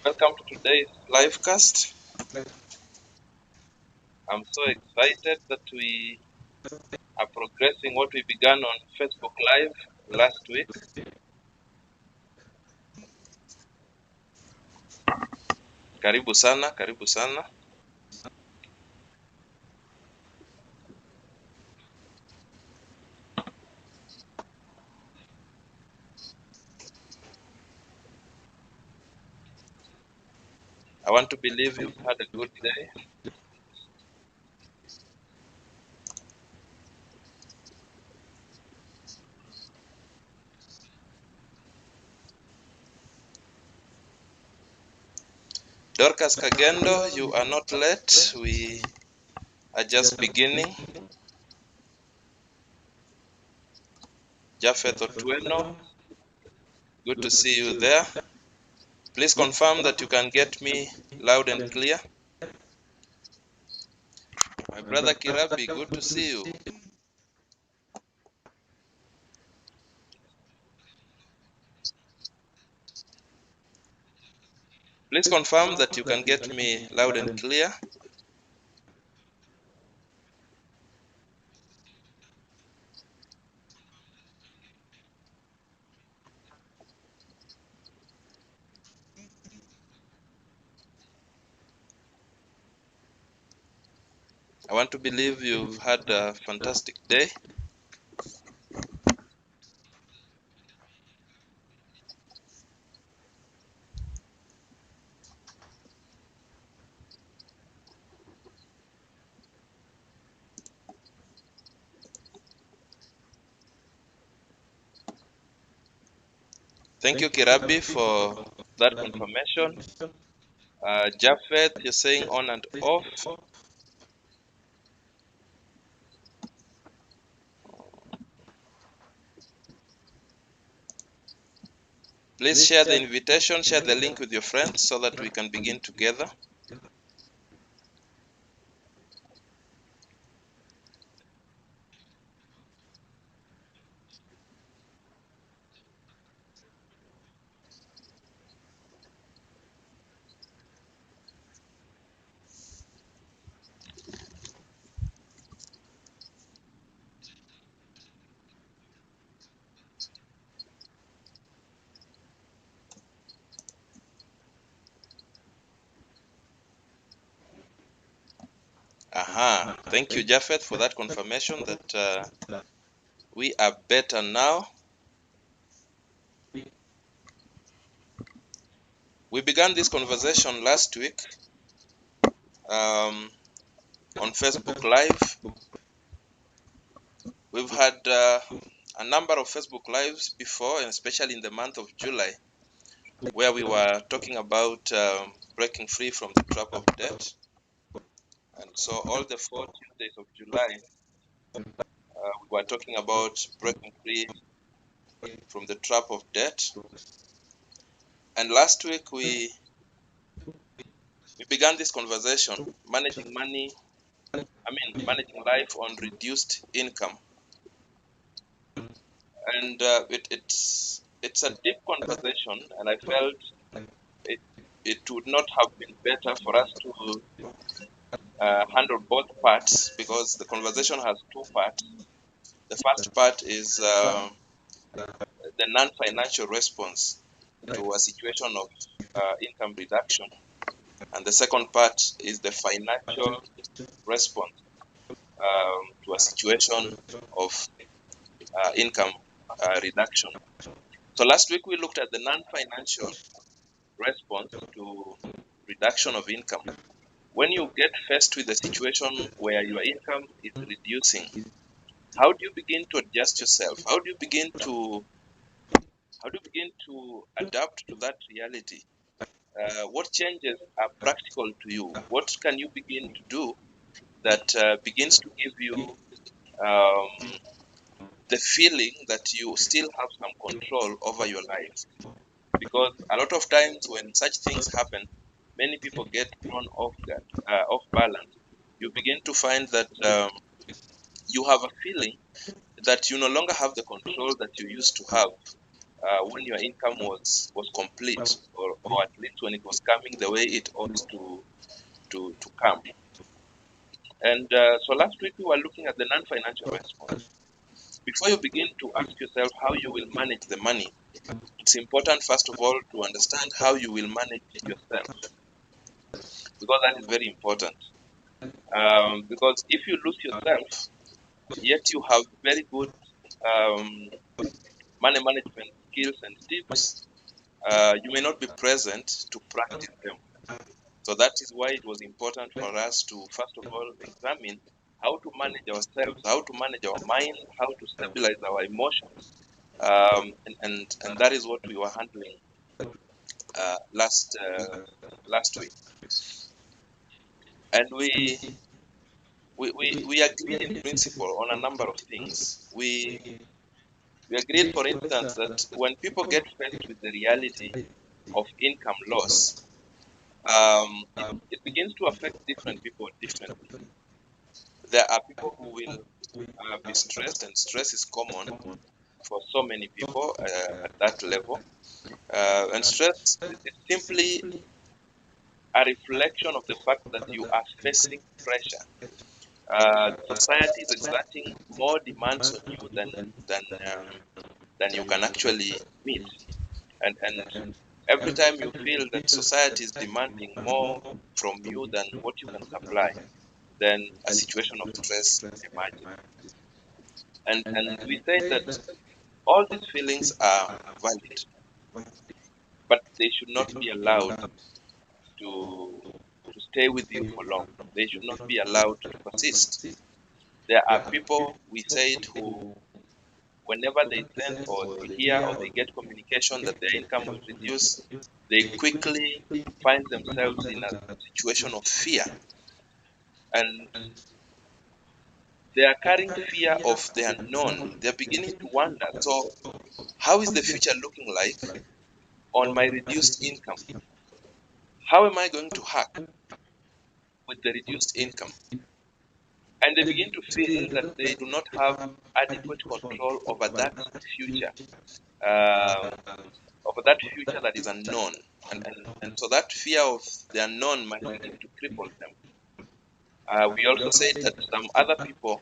Welcome to today's live cast. I'm so excited that we are progressing what we began on Facebook Live last week. Karibu sana, karibu sana. I want to believe you've had a good day. Dorcas Kagendo, you are not late. We are just beginning. Japheth Otueno, good to see you there. Please confirm that you can get me loud and clear. My brother Kirabi, good to see you. Please confirm that you can get me loud and clear. I want to believe you've had a fantastic day. Thank you, Kirabi, for that confirmation. Japheth, you're saying on and off. Please share the invitation, share the link with your friends so that we can begin together. Aha, thank you, Japheth, for that confirmation that we are better now. We began this conversation last week on Facebook Live. We've had a number of Facebook Lives before, and especially in the month of July, where we were talking about breaking free from the trap of debt. And so all the 4 Tuesdays of July, we were talking about breaking free from the trap of debt. And last week we began this conversation, managing life on reduced income. And it's a deep conversation, and I felt it would not have been better for us to handle both parts, because the conversation has 2 parts. The first part is the non-financial response to a situation of income reduction, and the second part is the financial response to a situation of income reduction. So last week we looked at the non-financial response to reduction of income. When you get faced with a situation where your income is reducing, how do you begin to adjust yourself? How do you begin to adapt to that reality? What changes are practical to you? What can you begin to do that begins to give you the feeling that you still have some control over your life? Because a lot of times when such things happen, many people get thrown off balance. You begin to find that you have a feeling that you no longer have the control that you used to have when your income was complete, or at least when it was coming the way it ought to come. And so last week we were looking at the non-financial response. Before you begin to ask yourself how you will manage the money, it's important first of all to understand how you will manage yourself, because that is very important. Because if you lose yourself, yet you have very good um, money management skills and tips, you may not be present to practice them. So that is why it was important for us to first of all examine how to manage ourselves, how to manage our mind, how to stabilize our emotions, and that is what we were handling last week. And we agreed in principle on a number of things. We agreed, for instance, that when people get faced with the reality of income loss, it begins to affect different people differently. There are people who will be stressed, and stress is common for so many people at that level. And stress is simply a reflection of the fact that you are facing pressure. Society is exerting more demands on you than you can actually meet, and every time you feel that society is demanding more from you than what you can supply, then a situation of stress emerges. And we say that all these feelings are valid, but they should not be allowed to stay with you for long. They should not be allowed to persist. There are people, we said, who whenever they sense or they hear or they get communication that their income will reduce, they quickly find themselves in a situation of fear. And they are carrying fear of the unknown. They're beginning to wonder, so how is the future looking like on my reduced income? How am I going to hack with the reduced income? And they begin to feel that they do not have adequate control over that future, uh, over that future that is unknown. And so that fear of the unknown might begin to cripple them. We also said that some other people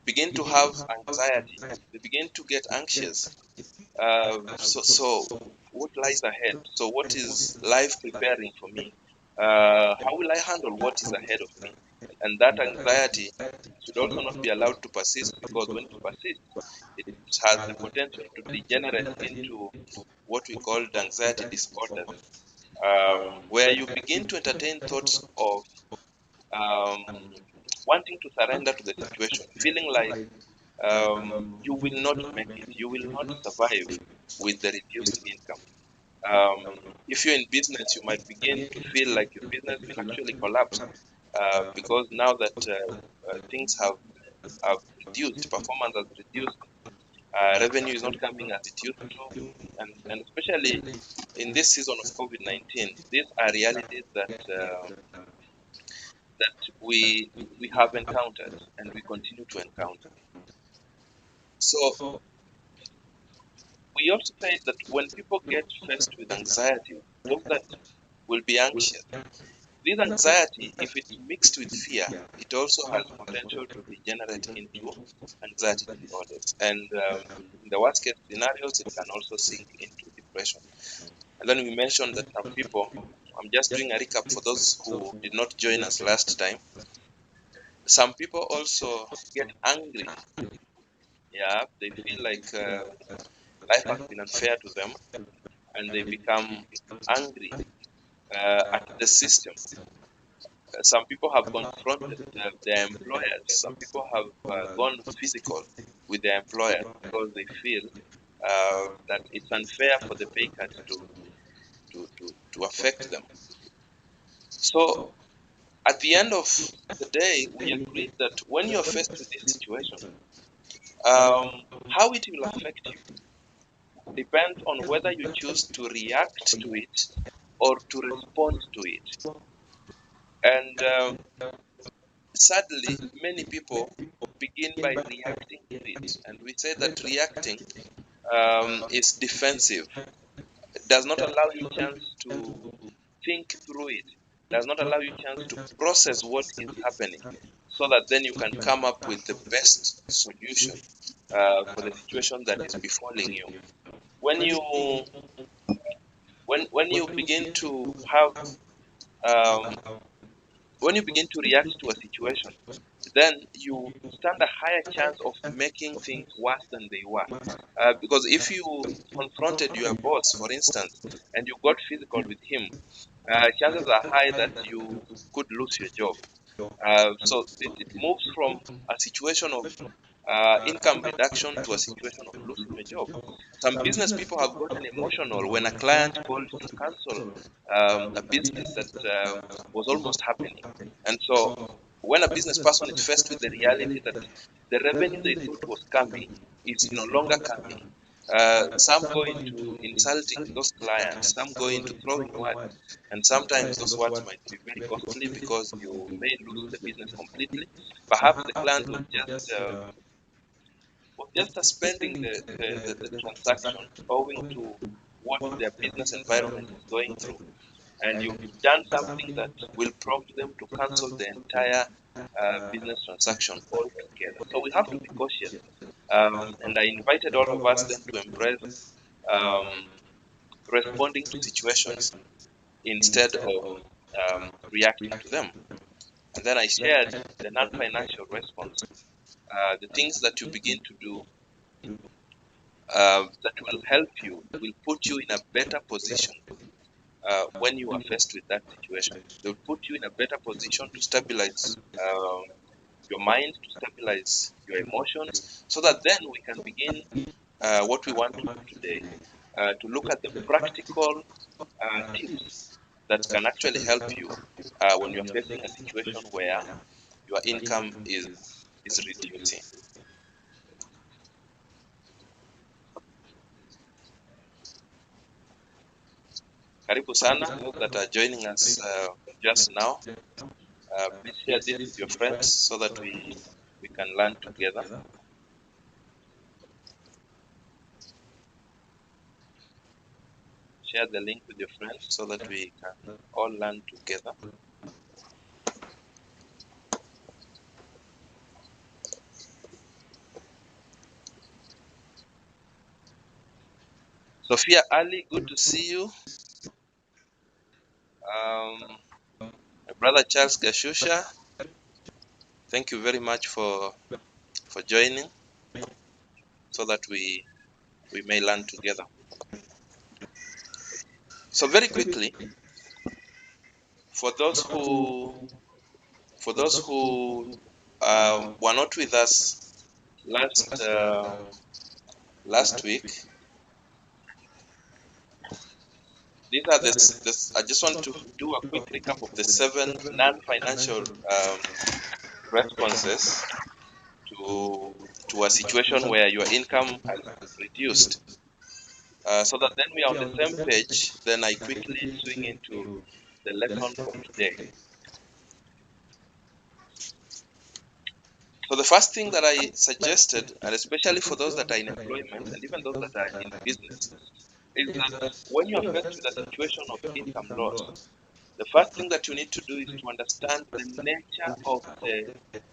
begin to have anxiety. They begin to get anxious. So what lies ahead? So what is life preparing for me? How will I handle what is ahead of me? And that anxiety should also not be allowed to persist, because when it persists, it has the potential to degenerate into what we call anxiety disorder, where you begin to entertain thoughts of um, wanting to surrender to the situation, feeling like you will not make it, you will not survive with the reduced income. If you're in business, you might begin to feel like your business will actually collapse, because now that things have reduced, performance has reduced, revenue is not coming as it used to, and especially in this season of COVID-19, these are realities that we have encountered and we continue to encounter. So we also say that when people get faced with anxiety, those that will be anxious, this anxiety, if it's mixed with fear, it also has potential to degenerate into anxiety disorders. And in the worst case scenarios, it can also sink into depression. And then we mentioned that some people, I'm just doing a recap for those who did not join us last time. Some people also get angry. Yeah, they feel like life has been unfair to them, and they become angry at the system. Some people have confronted their employers. Some people have gone physical with their employers because they feel that it's unfair for the pay cut to affect them. So at the end of the day, we agreed that when you're faced with this situation, how it will affect you depends on whether you choose to react to it or to respond to it. And sadly, many people begin by reacting to it. And we say that reacting is defensive. does not allow you chance to think through it, does not allow you chance to process what is happening, so that then you can come up with the best solution for the situation that is befalling you. When you when you begin to have um, when you begin to react to a situation, then you stand a higher chance of making things worse than they were. Because if you confronted your boss, for instance, and you got physical with him, chances are high that you could lose your job. So it moves from a situation of income reduction to a situation of losing your job. Some business people have gotten emotional when a client called to cancel a business that was almost happening. And so when a business person is faced with the reality that the revenue they thought was coming is no longer coming, some go into insulting those clients, some go into throwing words, and sometimes those words might be very costly because you may lose the business completely. Perhaps the client was just suspending the transaction owing to what their business environment is going through. And you've done something that will prompt them to cancel the entire business transaction altogether. So we have to be cautious. And I invited all of us then to embrace um, responding to situations instead of reacting to them. And then I shared the non-financial response, the things that you begin to do that will help you, will put you in a better position when you are faced with that situation. They will put you in a better position to stabilize your mind, to stabilize your emotions, so that then we can begin what we want to do today, to look at the practical tips that can actually help you when you're facing a situation where your income is reducing. Karibu sana, those that are joining us just now. Please share this with your friends so that we can learn together. Share the link with your friends so that we can all learn together. Sophia Ali, good to see you. My brother Charles Gashusha, thank you very much for joining so that we may learn together. So very quickly, for those who were not with us last week, these are this. I just want to do a quick recap of the 7 non-financial responses to a situation where your income has reduced. So that then we are on the same page, then I quickly swing into the lesson for today. So the first thing that I suggested, and especially for those that are in employment and even those that are in business, is that when you are faced with a situation of income loss, the first thing that you need to do is to understand the nature of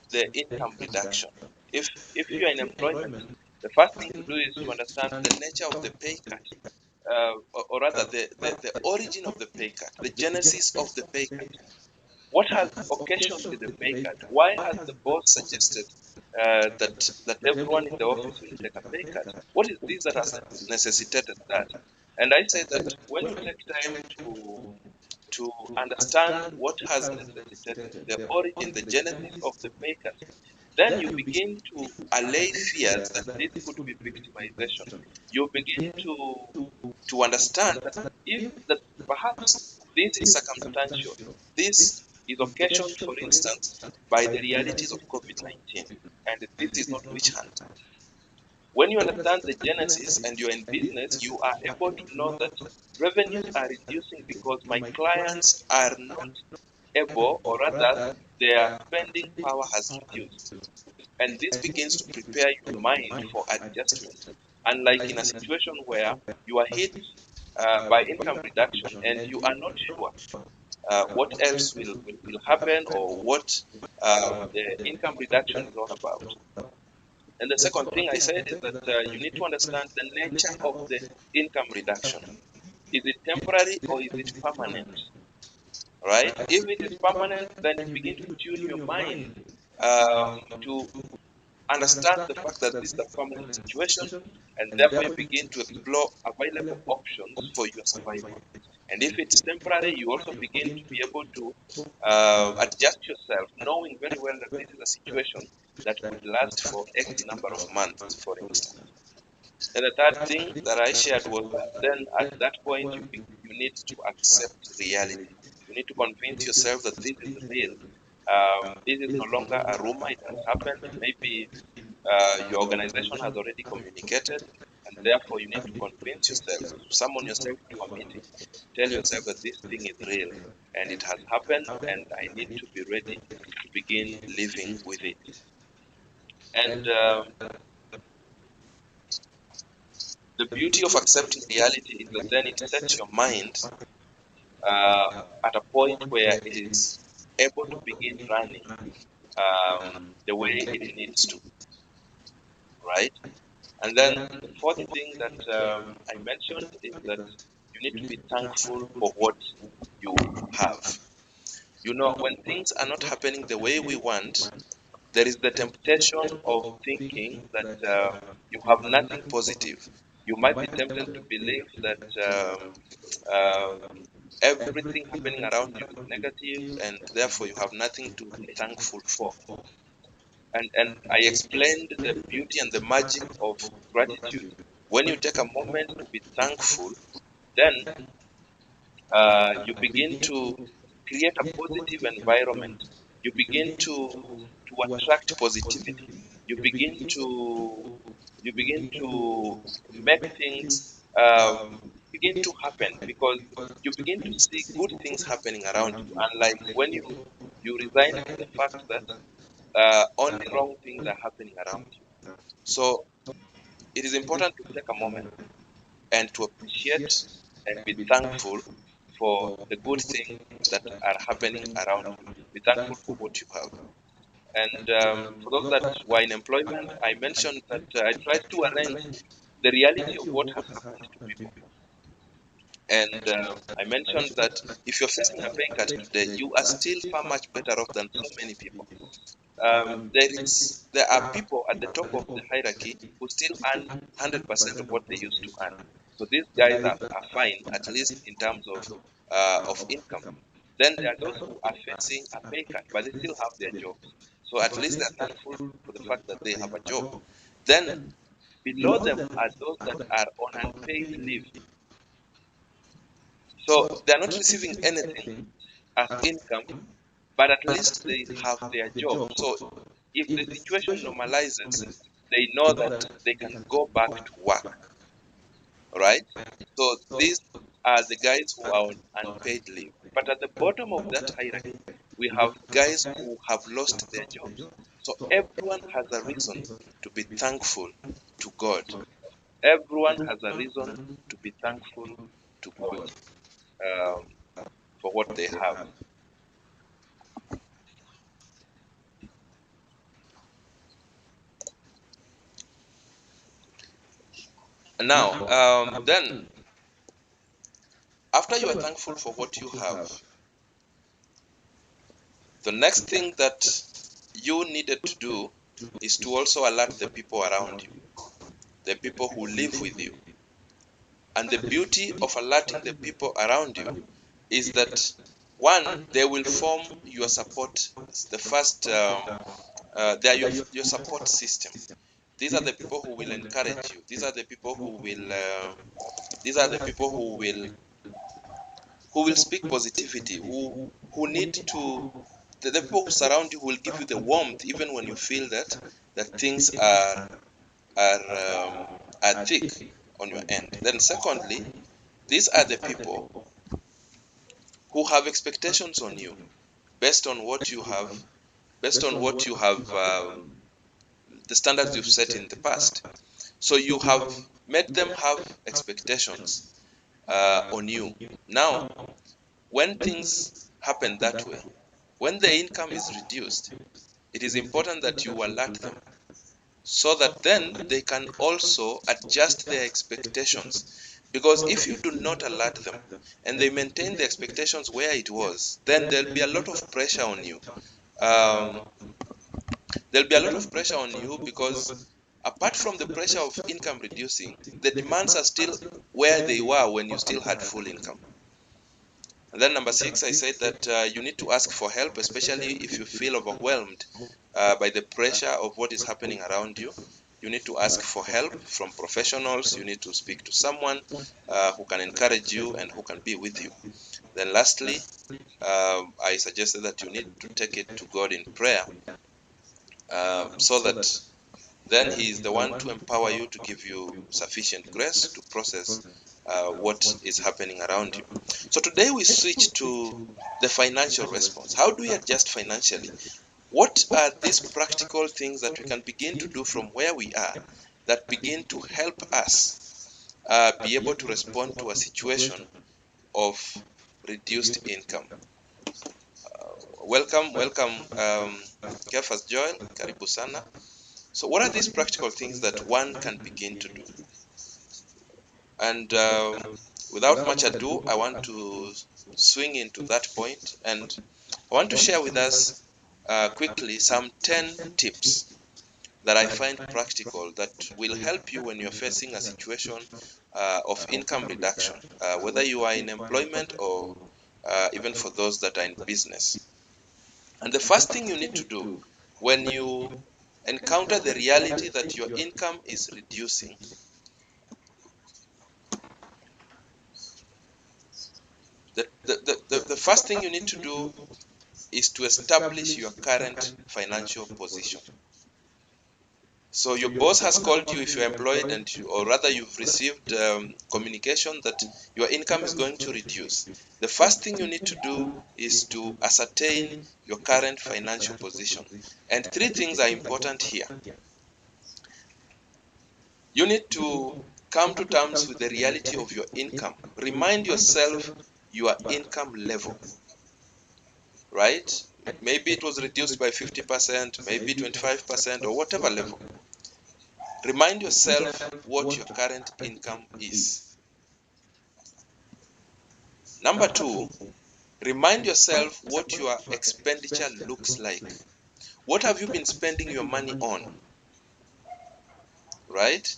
the income reduction. If you are in employment, the first thing to do is to understand the nature of the pay cut, or rather the origin of the pay cut, the genesis of the pay cut. What has occasioned the pay cut? Why has the boss suggested that everyone in the office will take a pay cut? What is this that has necessitated that? And I say that when you take time to understand what has necessitated the origin, the genesis of the pay cut, then you begin to allay fears that this could be victimization. You begin to understand that if that perhaps this is circumstantial, this is occasioned, for instance, by the realities of COVID-19, and this is not witch hunt. When you understand the genesis and you're in business, you are able to know that revenues are reducing because my clients are not able, or rather, their spending power has reduced. And this begins to prepare your mind for adjustment. Unlike in a situation where you are hit by income reduction, and you are not sure what else will happen, or what the income reduction is all about. And the second thing I said is that you need to understand the nature of the income reduction. Is it temporary or is it permanent? Right? If it is permanent, then you begin to tune your mind to understand the fact that this is a permanent situation, and therefore you begin to explore available options for your survival. And if it's temporary, you also begin to be able to adjust yourself, knowing very well that this is a situation that would last for X number of months, for instance. And the third thing that I shared was that then at that point you need to accept reality. You need to convince yourself that this is real. This is no longer a rumor, it has happened. Maybe your organization has already communicated, and therefore you need to convince yourself, summon yourself to a meeting, tell yourself that this thing is real and it has happened, and I need to be ready to begin living with it. And the beauty of accepting reality is that then it sets your mind at a point where it is able to begin running the way it needs to, right? And then the fourth thing that I mentioned is that you need to be thankful for what you have. You know, when things are not happening the way we want, there is the temptation of thinking that you have nothing positive. You might be tempted to believe that everything happening around you is negative, and therefore you have nothing to be thankful for. And I explained the beauty and the magic of gratitude. When you take a moment to be thankful, then you begin to create a positive environment. You begin to attract positivity. You begin to make things begin to happen, because you begin to see good things happening around you. Unlike when you resign to the fact that only wrong things are happening around you. So it is important to take a moment and to appreciate and be thankful for the good things that are happening around you. Be thankful for what you have. And for those that were in employment, I mentioned that I tried to arrange the reality of what has happened to people. And I mentioned that if you're facing a pay cut today, you are still far much better off than so many people. There are people at the top of the hierarchy who still earn 100% of what they used to earn. So these guys are fine, at least in terms of income. Then there are those who are facing a pay cut, but they still have their jobs. So at least they're thankful for the fact that they have a job. Then below them are those that are on unpaid leave. So they're not receiving anything as income, but at least they have their job. So if the situation normalizes, they know that they can go back to work, right? So these are the guys who are on unpaid leave. But at the bottom of that hierarchy, we have guys who have lost their jobs. So everyone has a reason to be thankful to God. Everyone has a reason to be thankful to God um, for what they have. Now, then, after you are thankful for what you have, the next thing that you needed to do is to also alert the people around you, the people who live with you. And the beauty of alerting the people around you is that, one, they will form your support, the first, they are your support system. These are the people who will encourage you. These are the people who will, these are the people who will speak positivity, who need to, the people who surround you will give you the warmth even when you feel that things are thick on your end. Then secondly, these are the people who have expectations on you based on what you have, the standards you've set in the past. So you have made them have expectations. on you. Now, when things happen that way, when the income is reduced, it is important that you alert them so that then they can also adjust their expectations. Because if you do not alert them and they maintain the expectations where it was, then there'll be a lot of pressure on you. Um, there'll be a lot of pressure on you because apart from the pressure of income reducing, the demands are still where they were when you still had full income. And then number 6, I said that you need to ask for help, especially if you feel overwhelmed by the pressure of what is happening around you. You need to ask for help from professionals. You need to speak to someone who can encourage you and who can be with you. Then lastly, I suggested that you need to take it to God in prayer so that then He is the one to empower you, to give you sufficient grace to process what is happening around you. So today we switch to the financial response. How do we adjust financially? What are these practical things that we can begin to do from where we are that begin to help us be able to respond to a situation of reduced income? Welcome, Kefas Joel, karibu sana. So what are these practical things that one can begin to do? And without much ado, I want to swing into that point, and I want to share with us quickly some 10 tips that I find practical that will help you when you're facing a situation of income reduction, whether you are in employment or even for those that are in business. And the first thing you need to do when you encounter the reality that your income is reducing, the first thing you need to do is to establish your current financial position. So your boss has called you if you're employed, and or rather you've received communication that your income is going to reduce. The first thing you need to do is to ascertain your current financial position. And 3 things are important here. You need to come to terms with the reality of your income. Remind yourself your income level, right? Maybe it was reduced by 50%, maybe 25%, or whatever level. Remind yourself what your current income is. Number 2, remind yourself what your expenditure looks like. What have you been spending your money on? Right?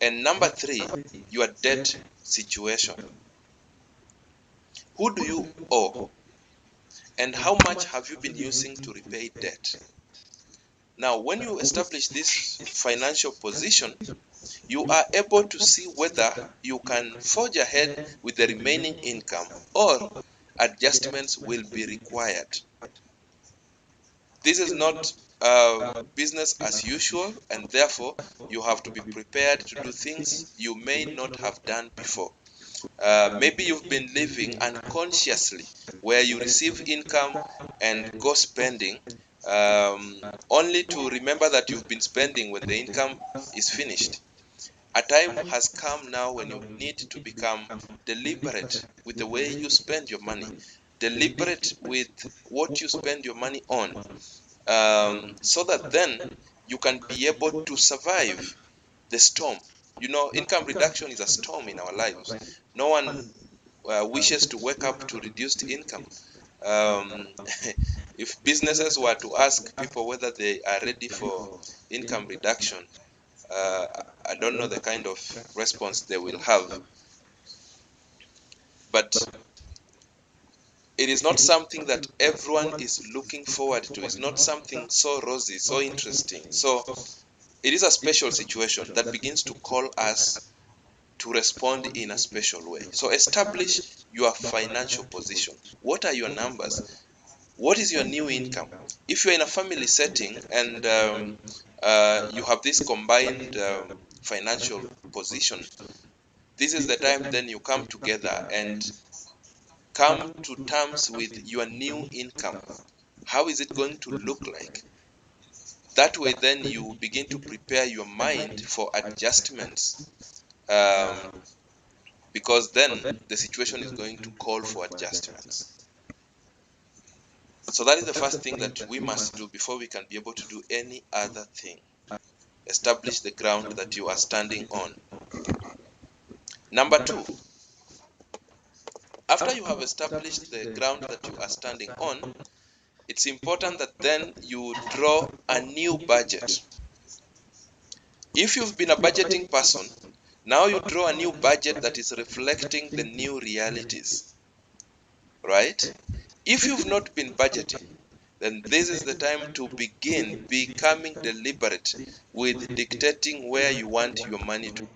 And number 3, your debt situation. Who do you owe? And how much have you been using to repay debt? Now, when you establish this financial position, you are able to see whether you can forge ahead with the remaining income or adjustments will be required. This is not business as usual, and therefore you have to be prepared to do things you may not have done before. Maybe you've been living unconsciously where you receive income and go spending only to remember that you've been spending when the income is finished. A time has come now when you need to become deliberate with the way you spend your money, deliberate with what you spend your money on, so that then you can be able to survive the storm. You know, income reduction is a storm in our lives. No one wishes to wake up to reduced income. Um, if businesses were to ask people whether they are ready for income reduction, I don't know the kind of response they will have. But it is not something that everyone is looking forward to. It's not something so rosy, so interesting. So it is a special situation that begins to call us to respond in a special way. So establish your financial position. What are your numbers? What is your new income? If you're in a family setting and you have this combined financial position, this is the time then you come together and come to terms with your new income. How is it going to look like? That way then you begin to prepare your mind for adjustments because then the situation is going to call for adjustments. So that is the first thing that we must do before we can be able to do any other thing. Establish the ground that you are standing on. Number two, after you have established the ground that you are standing on, it's important that then you draw a new budget. If you've been a budgeting person, now you draw a new budget that is reflecting the new realities, right? If you've not been budgeting, then this is the time to begin becoming deliberate with dictating where you want your money to.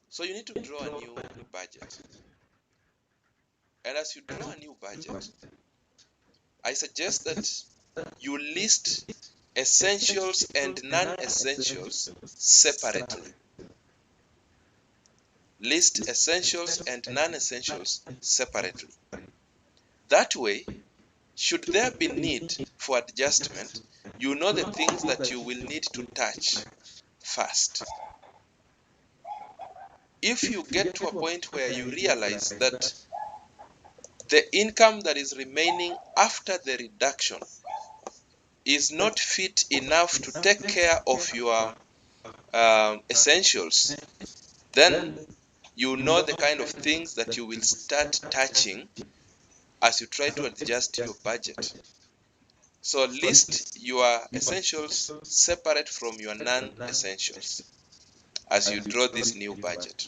So you need to draw a new budget. And as you draw a new budget, I suggest that you list essentials and non-essentials separately. List essentials and non-essentials separately. That way, should there be need for adjustment, you know the things that you will need to touch first. If you get to a point where you realize that the income that is remaining after the reduction is not fit enough to take care of your essentials, then you know the kind of things that you will start touching as you try to adjust your budget. So list your essentials separate from your non-essentials as you draw this new budget.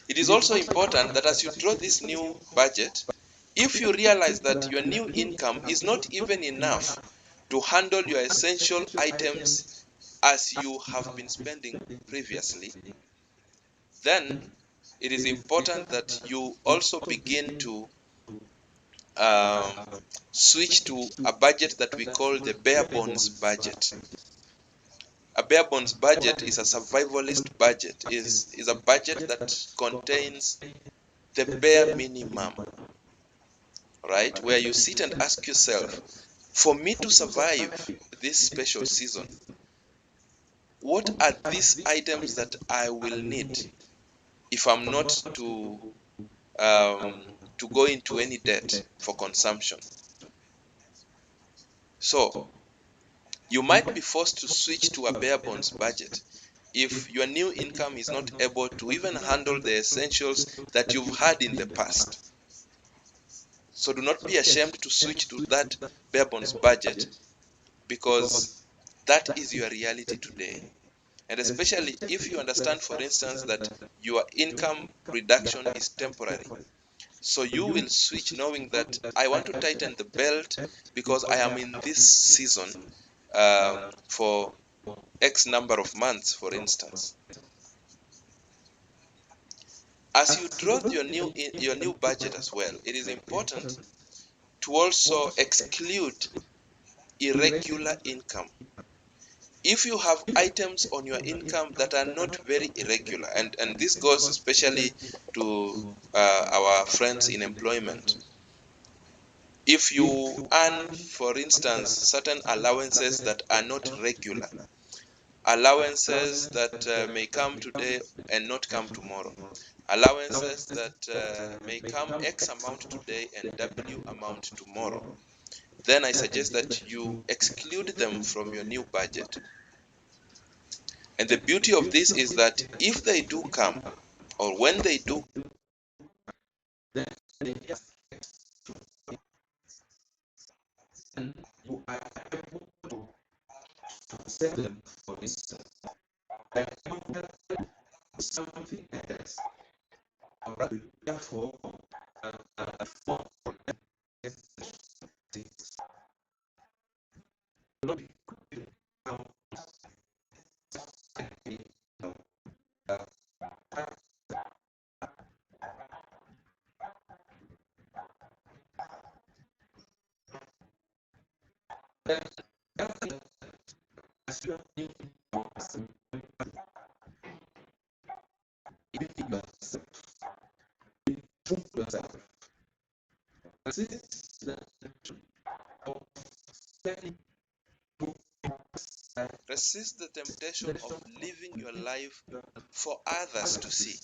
It is also important that as you draw this new budget, if you realize that your new income is not even enough to handle your essential items as you have been spending previously, then it is important that you also begin to um, switch to a budget that we call the bare bones budget. A bare bones budget is a survivalist budget, is a budget that contains the bare minimum, right? Where you sit and ask yourself, for me to survive this special season, what are these items that I will need if I'm not to go into any debt for consumption? So you might be forced to switch to a bare bones budget if your new income is not able to even handle the essentials that you've had in the past. So do not be ashamed to switch to that bare bones budget, because that is your reality today. And especially if you understand, for instance, that your income reduction is temporary. So you will switch knowing that I want to tighten the belt because I am in this season for X number of months, for instance. As you draw your new budget as well, it is important to also exclude irregular income. If you have items on your income that are not very irregular, and this goes especially to our friends in employment. If you earn, for instance, certain allowances that are not regular, allowances that may come today and not come tomorrow, allowances that may come X amount today and W amount tomorrow, then I suggest that you exclude them from your new budget. And the beauty of this is that if they do come, or when they do, you are able to set them, for instance, something else. Therefore, Resist the temptation of living your life for others to see.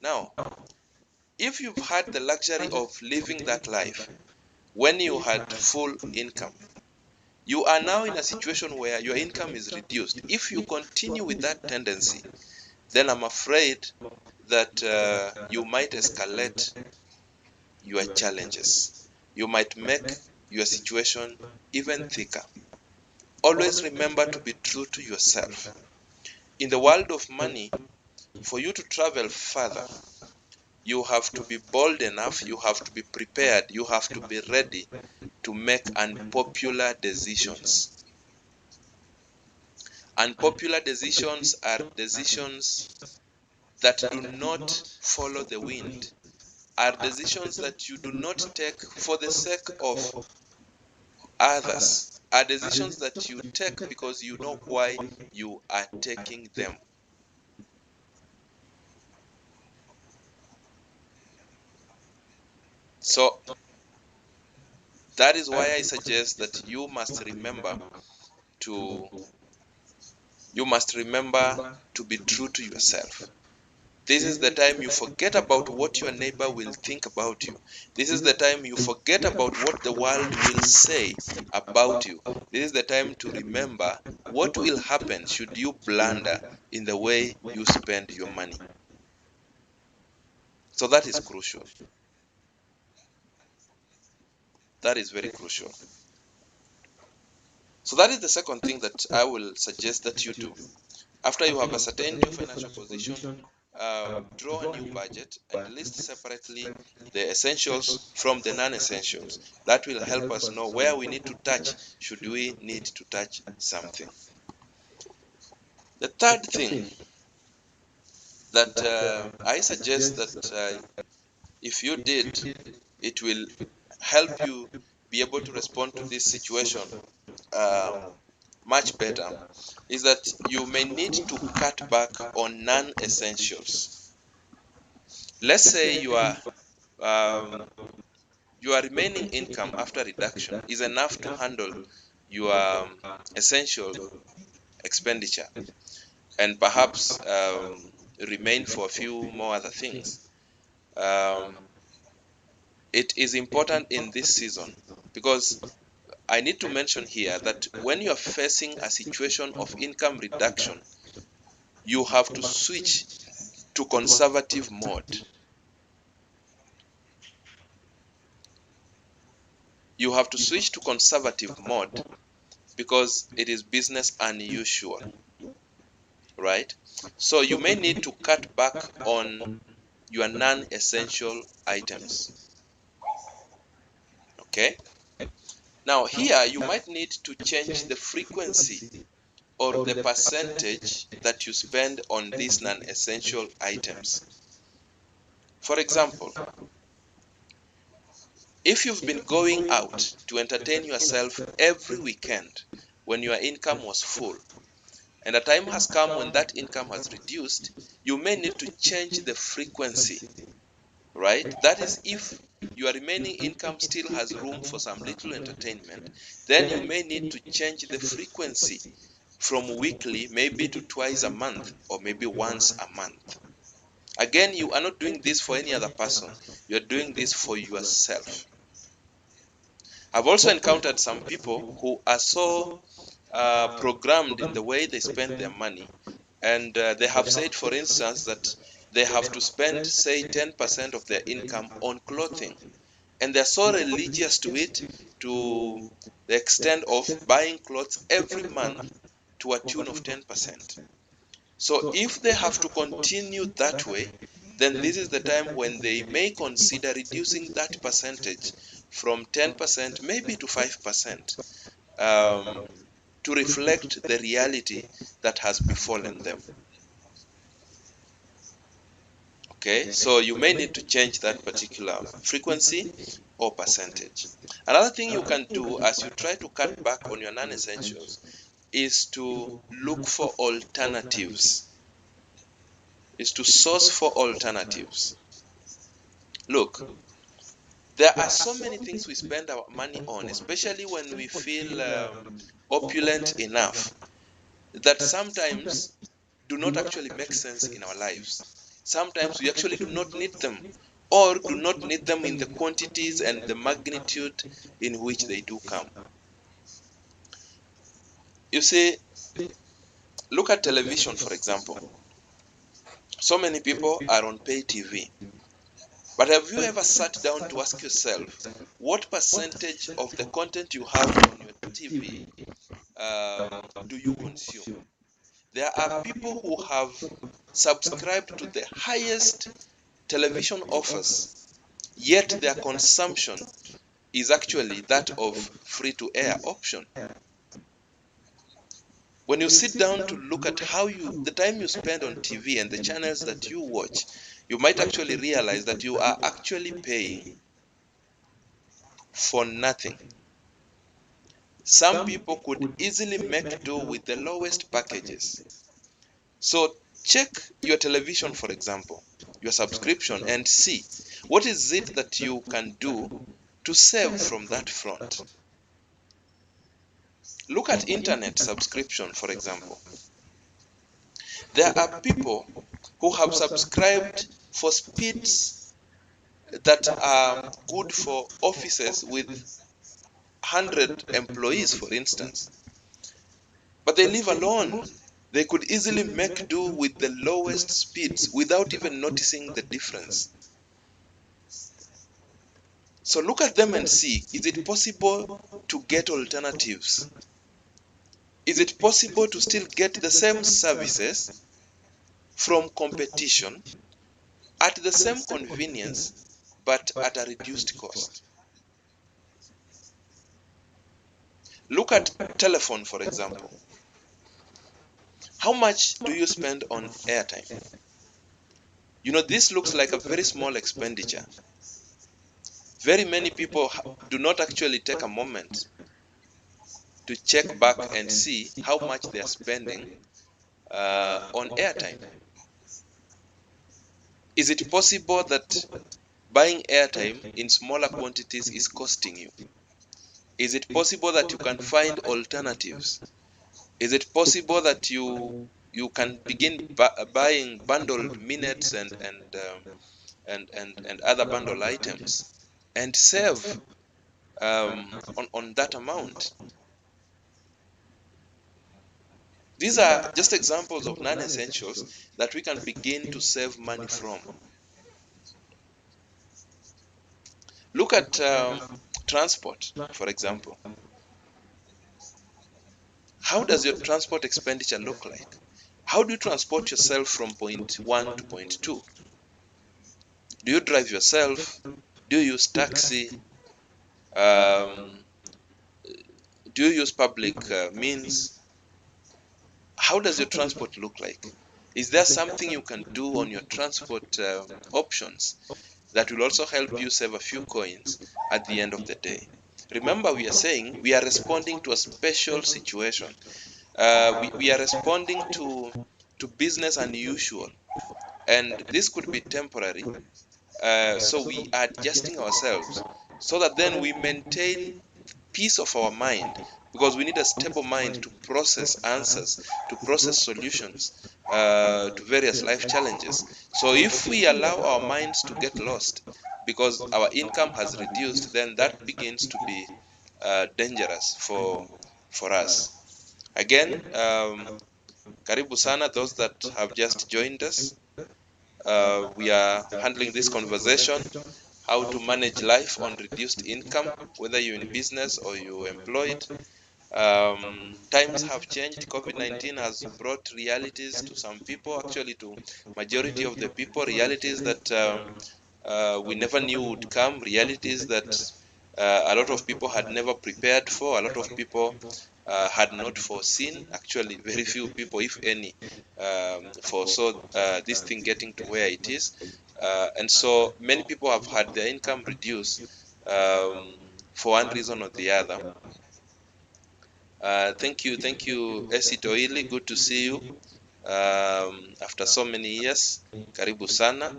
Now, if you've had the luxury of living that life when you had full income, you are now in a situation where your income is reduced. If you continue with that tendency, then I'm afraid that you might escalate your challenges. You might make your situation even thicker. Always remember to be true to yourself. In the world of money, for you to travel further, you have to be bold enough, you have to be prepared, you have to be ready to make unpopular decisions. Unpopular decisions are decisions that do not follow the wind, are decisions that you do not take for the sake of others, are decisions that you take because you know why you are taking them. So that is why I suggest that you must remember to be true to yourself. This is the time you forget about what your neighbor will think about you. This is the time you forget about what the world will say about you. This is the time to remember what will happen should you blunder in the way you spend your money. So that is crucial. That is very crucial. So that is the second thing that I will suggest that you do. After you have ascertained your financial position, draw a new budget and list separately the essentials from the non-essentials. That will help us know where we need to touch should we need to touch something. The third thing that I suggest that if you did, it will help you be able to respond to this situation much better, is that you may need to cut back on non-essentials. Let's say your remaining income after reduction is enough to handle your essential expenditure and perhaps remain for a few more other things. It is important in this season because I need to mention here that when you are facing a situation of income reduction, you have to switch to conservative mode. You have to switch to conservative mode because it is business unusual, right? So you may need to cut back on your non-essential items. Okay? Now here you might need to change the frequency or the percentage that you spend on these non-essential items. For example, if you've been going out to entertain yourself every weekend when your income was full, and a time has come when that income has reduced, you may need to change the frequency, right? That is, if your remaining income still has room for some little entertainment, then you may need to change the frequency from weekly maybe to twice a month or maybe once a month. Again, you are not doing this for any other person. You are doing this for yourself. I've also encountered some people who are so programmed in the way they spend their money, and they have said, for instance, that they have to spend, say, 10% of their income on clothing, and they're so religious to it, to the extent of buying clothes every month to a tune of 10%. So if they have to continue that way, then this is the time when they may consider reducing that percentage from 10% maybe to 5%. to reflect the reality that has befallen them. Okay, so you may need to change that particular frequency or percentage. Another thing you can do as you try to cut back on your non-essentials is to look for alternatives, is to source for alternatives. Look, there are so many things we spend our money on, especially when we feel opulent enough, that sometimes do not actually make sense in our lives. Sometimes we actually do not need them, or do not need them in the quantities and the magnitude in which they do come. You see, look at television, for example. So many people are on pay TV. But have you ever sat down to ask yourself, what percentage of the content you have on your TV do you consume? There are people who have subscribed to the highest television offers, yet their consumption is actually that of free-to-air option. When you sit down to look at the time you spend on TV and the channels that you watch, you might actually realize that you are actually paying for nothing. Some people could easily make do with the lowest packages. So check your television, for example, your subscription, and see what is it that you can do to save from that front. Look at internet subscription, for example. There are people who have subscribed for speeds that are good for offices with 100 employees, for instance. But they live alone. They could easily make do with the lowest speeds without even noticing the difference. So look at them and see, is it possible to get alternatives? Is it possible to still get the same services from competition at the same convenience, but at a reduced cost? Look at telephone, for example. How much do you spend on airtime? You know, this looks like a very small expenditure. Very many people do not actually take a moment to check back and see how much they are spending on airtime. Is it possible that buying airtime in smaller quantities is costing you? Is it possible that you can find alternatives? Is it possible that you can begin buying bundled minutes and other bundle items and save on that amount? These are just examples of non-essentials that we can begin to save money from. Look at transport, for example. How does your transport expenditure look like? How do you transport yourself from point 1 to point 2? Do you drive yourself? Do you use taxi? Do you use public means? How does your transport look like? Is there something you can do on your transport options that will also help you save a few coins at the end of the day? Remember, we are saying we are responding to a special situation. We are responding to business unusual, and this could be temporary. So we are adjusting ourselves so that then we maintain peace of our mind, because we need a stable mind to process answers, to process solutions to various life challenges. So if we allow our minds to get lost because our income has reduced, then that begins to be dangerous for us. Again, karibu sana those that have just joined us. We are handling this conversation, how to manage life on reduced income, whether you're in business or you're employed. Times have changed. COVID-19 has brought realities to some people, actually to majority of the people, realities that we never knew would come, realities that a lot of people had never prepared for, a lot of people had not foreseen. Actually, very few people, if any, foresaw this thing getting to where it is. And so many people have had their income reduced for one reason or the other. Thank you, Esit Oili. Good to see you after so many years. Karibu sana.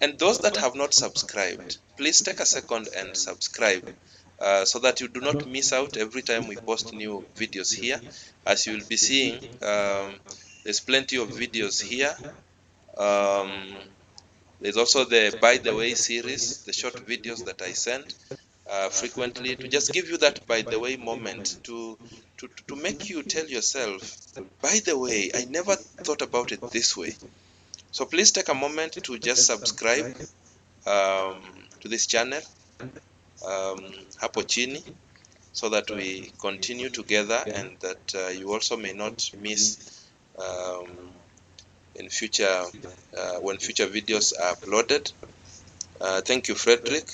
And those that have not subscribed, please take a second and subscribe so that you do not miss out every time we post new videos here. As you will be seeing, there's plenty of videos here. There's also the By the Way series, the short videos that I send frequently to just give you that by the way moment to make you tell yourself, by the way, I never thought about it this way. So please take a moment to just subscribe to this channel hapo chini, so that we continue together and that you also may not miss in future when future videos are uploaded. Thank you, Frederick,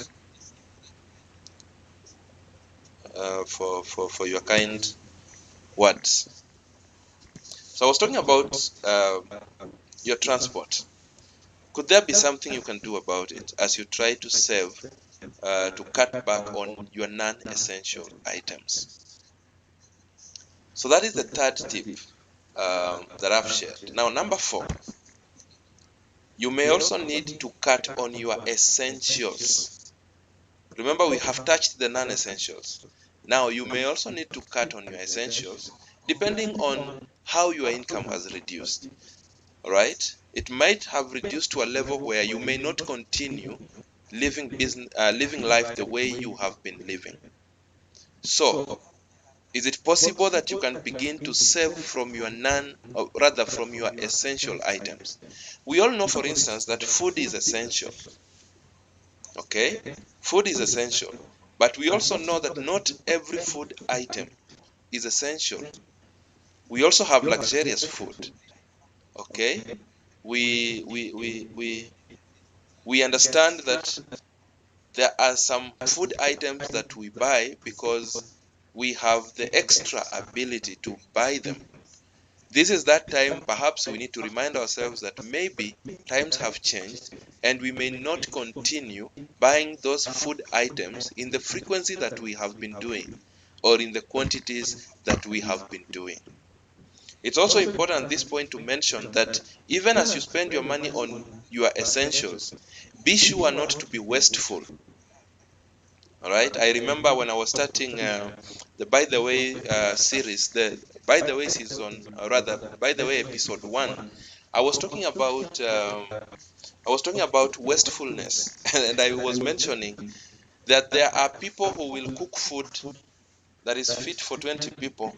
for your kind words. So I was talking about your transport. Could there be something you can do about it as you try to save, to cut back on your non-essential items? So that is the third tip that I've shared. Now, number 4, you may also need to cut on your essentials. Remember, we have touched the non-essentials. Now, you may also need to cut on your essentials depending on how your income has reduced. All right? It might have reduced to a level where you may not continue living life the way you have been living. So, is it possible that you can begin to save from your from your essential items? We all know, for instance, that food is essential. Okay? Food is essential. But we also know that not every food item is essential. We also have luxurious food. Okay? We understand that there are some food items that we buy because we have the extra ability to buy them. This is that time perhaps we need to remind ourselves that maybe times have changed and we may not continue buying those food items in the frequency that we have been doing or in the quantities that we have been doing. It's also important at this point to mention that even as you spend your money on your essentials, be sure not to be wasteful. All right. I remember when I was starting the By the Way series, the By the Way season, or rather By the Way episode 1, I was talking about wastefulness, and I was mentioning that there are people who will cook food that is fit for 20 people,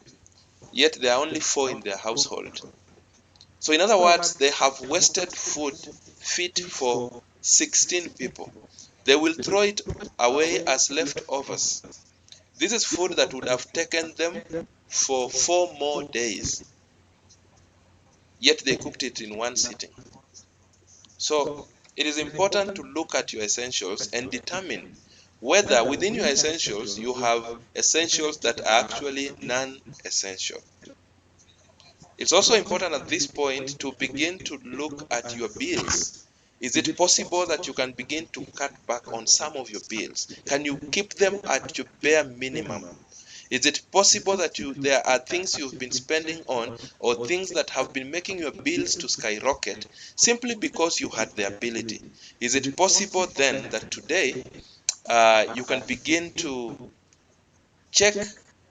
yet there are only 4 in their household. So in other words, they have wasted food fit for 16 people. They will throw it away as leftovers. This is food that would have taken them for 4 more days, yet they cooked it in one sitting. So it is important to look at your essentials and determine whether within your essentials you have essentials that are actually non-essential. It's also important at this point to begin to look at your bills. Is it possible that you can begin to cut back on some of your bills? Can you keep them at your bare minimum? Is it possible that there are things you've been spending on or things that have been making your bills to skyrocket simply because you had the ability? Is it possible then that today you can begin to check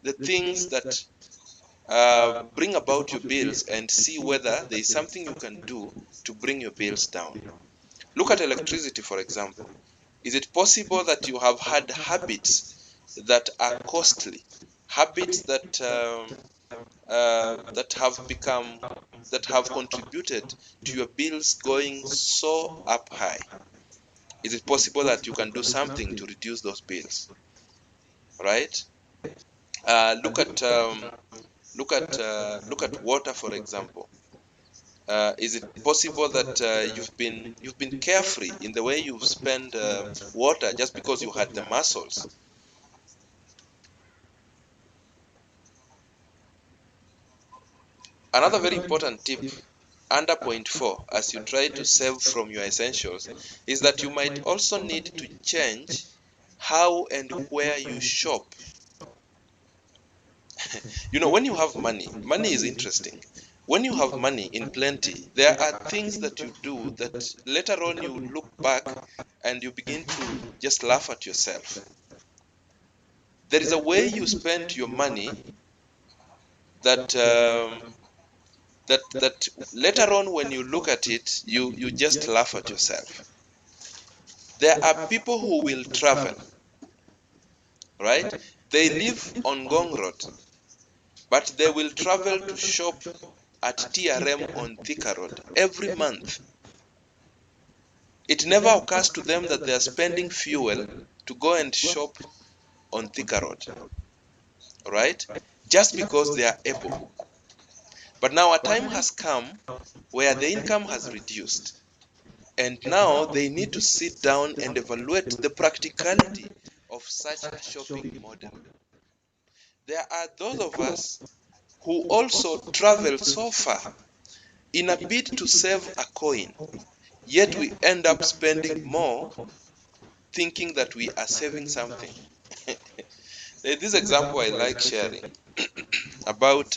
the things that bring about your bills and see whether there is something you can do to bring your bills down? Look at electricity, for example. Is it possible that you have had habits that are costly, habits that have contributed to your bills going so up high? Is it possible that you can do something to reduce those bills? Right? Look at water, for example. Is it possible that you've been carefree in the way you spend water just because you had the muscles? Another very important tip under point 4, as you try to save from your essentials, is that you might also need to change how and where you shop. You know, when you have money, money is interesting. When you have money in plenty, there are things that you do that later on you look back and you begin to just laugh at yourself. There is a way you spend your money that that later on when you look at it, you just laugh at yourself. There are people who will travel, right? They live on Gong Road, but they will travel to shop at TRM on Thika Road every month. It never occurs to them that they are spending fuel to go and shop on Thika Road, right? Just because they are able. But now a time has come where the income has reduced. And now they need to sit down and evaluate the practicality of such a shopping model. There are those of us who also travel so far in a bid to save a coin, yet we end up spending more thinking that we are saving something. This example I like sharing about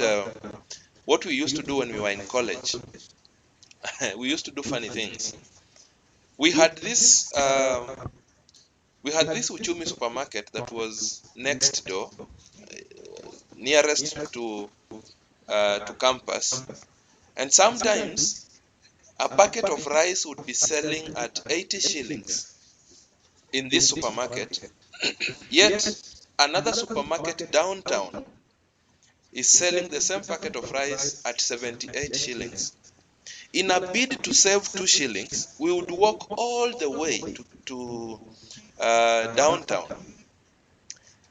what we used to do when we were in college. We used to do funny things. We had this Uchumi supermarket that was next door, nearest to campus, and sometimes a bucket of rice would be selling at 80 shillings in this supermarket, yet another supermarket downtown is selling the same packet of rice at 78 shillings. In a bid to save 2 shillings, we would walk all the way to downtown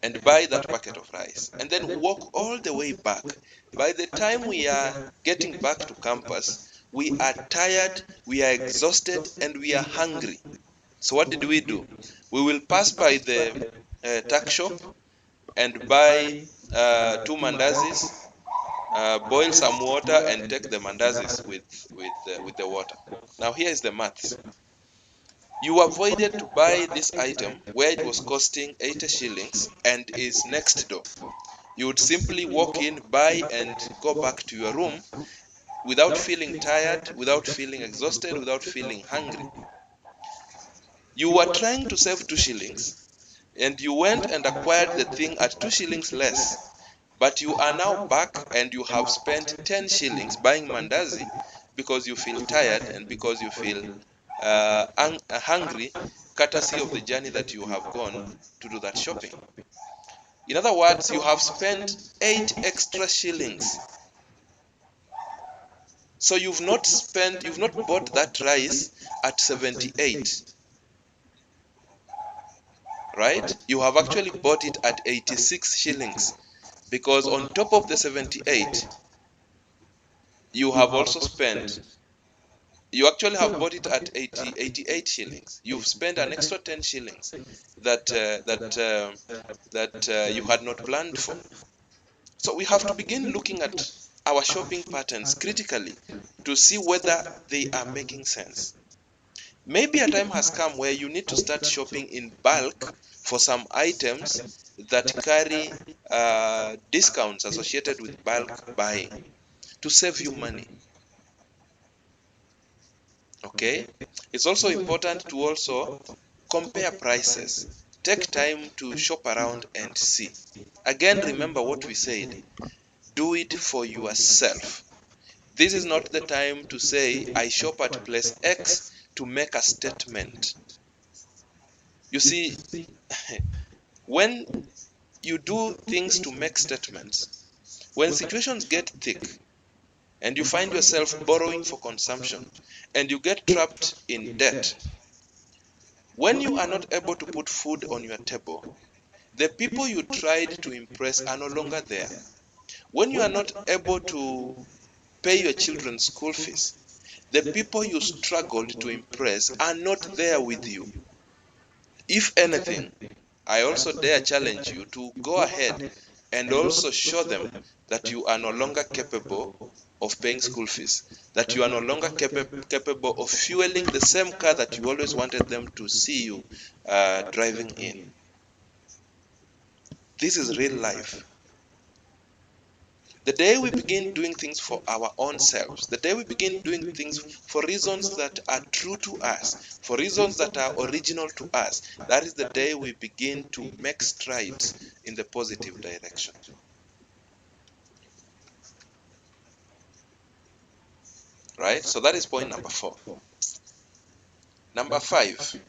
and buy that packet of rice and then walk all the way back. By the time we are getting back to campus, we are tired, we are exhausted, and we are hungry. So what did we do? We will pass by the tuck shop and buy 2 mandazis, boil some water and take the mandazis with the water. Now here is the maths. You avoided to buy this item where it was costing 80 shillings and is next door. You would simply walk in, buy, and go back to your room without feeling tired, without feeling exhausted, without feeling hungry. You were trying to save 2 shillings and you went and acquired the thing at 2 shillings less. But you are now back and you have spent 10 shillings buying mandazi because you feel tired and because you feel hungry, courtesy of the journey that you have gone to do that shopping. In other words, you have spent 8 extra shillings. So you've not bought that rice at 78, right? You have actually bought it at 86 shillings because on top of the 78, you have also spent, you actually have bought it at 88 shillings. You've spent an extra 10 shillings that you had not planned for. So we have to begin looking at our shopping patterns critically to see whether they are making sense. Maybe a time has come where you need to start shopping in bulk for some items that carry discounts associated with bulk buying to save you money. Okay, it's also important to also compare prices. Take time to shop around and see. Again, remember what we said. Do it for yourself. This is not the time to say, I shop at place X to make a statement. You see, when you do things to make statements, when situations get thick and you find yourself borrowing for consumption and you get trapped in debt, when you are not able to put food on your table, the people you tried to impress are no longer there. When you are not able to pay your children's school fees, the people you struggled to impress are not there with you. If anything, I also dare challenge you to go ahead and also show them that you are no longer capable of paying school fees, that you are no longer capable of fueling the same car that you always wanted them to see you driving in. This is real life. The day we begin doing things for our own selves, the day we begin doing things for reasons that are true to us, for reasons that are original to us, that is the day we begin to make strides in the positive direction. Right? So that is point number 4. Number 5,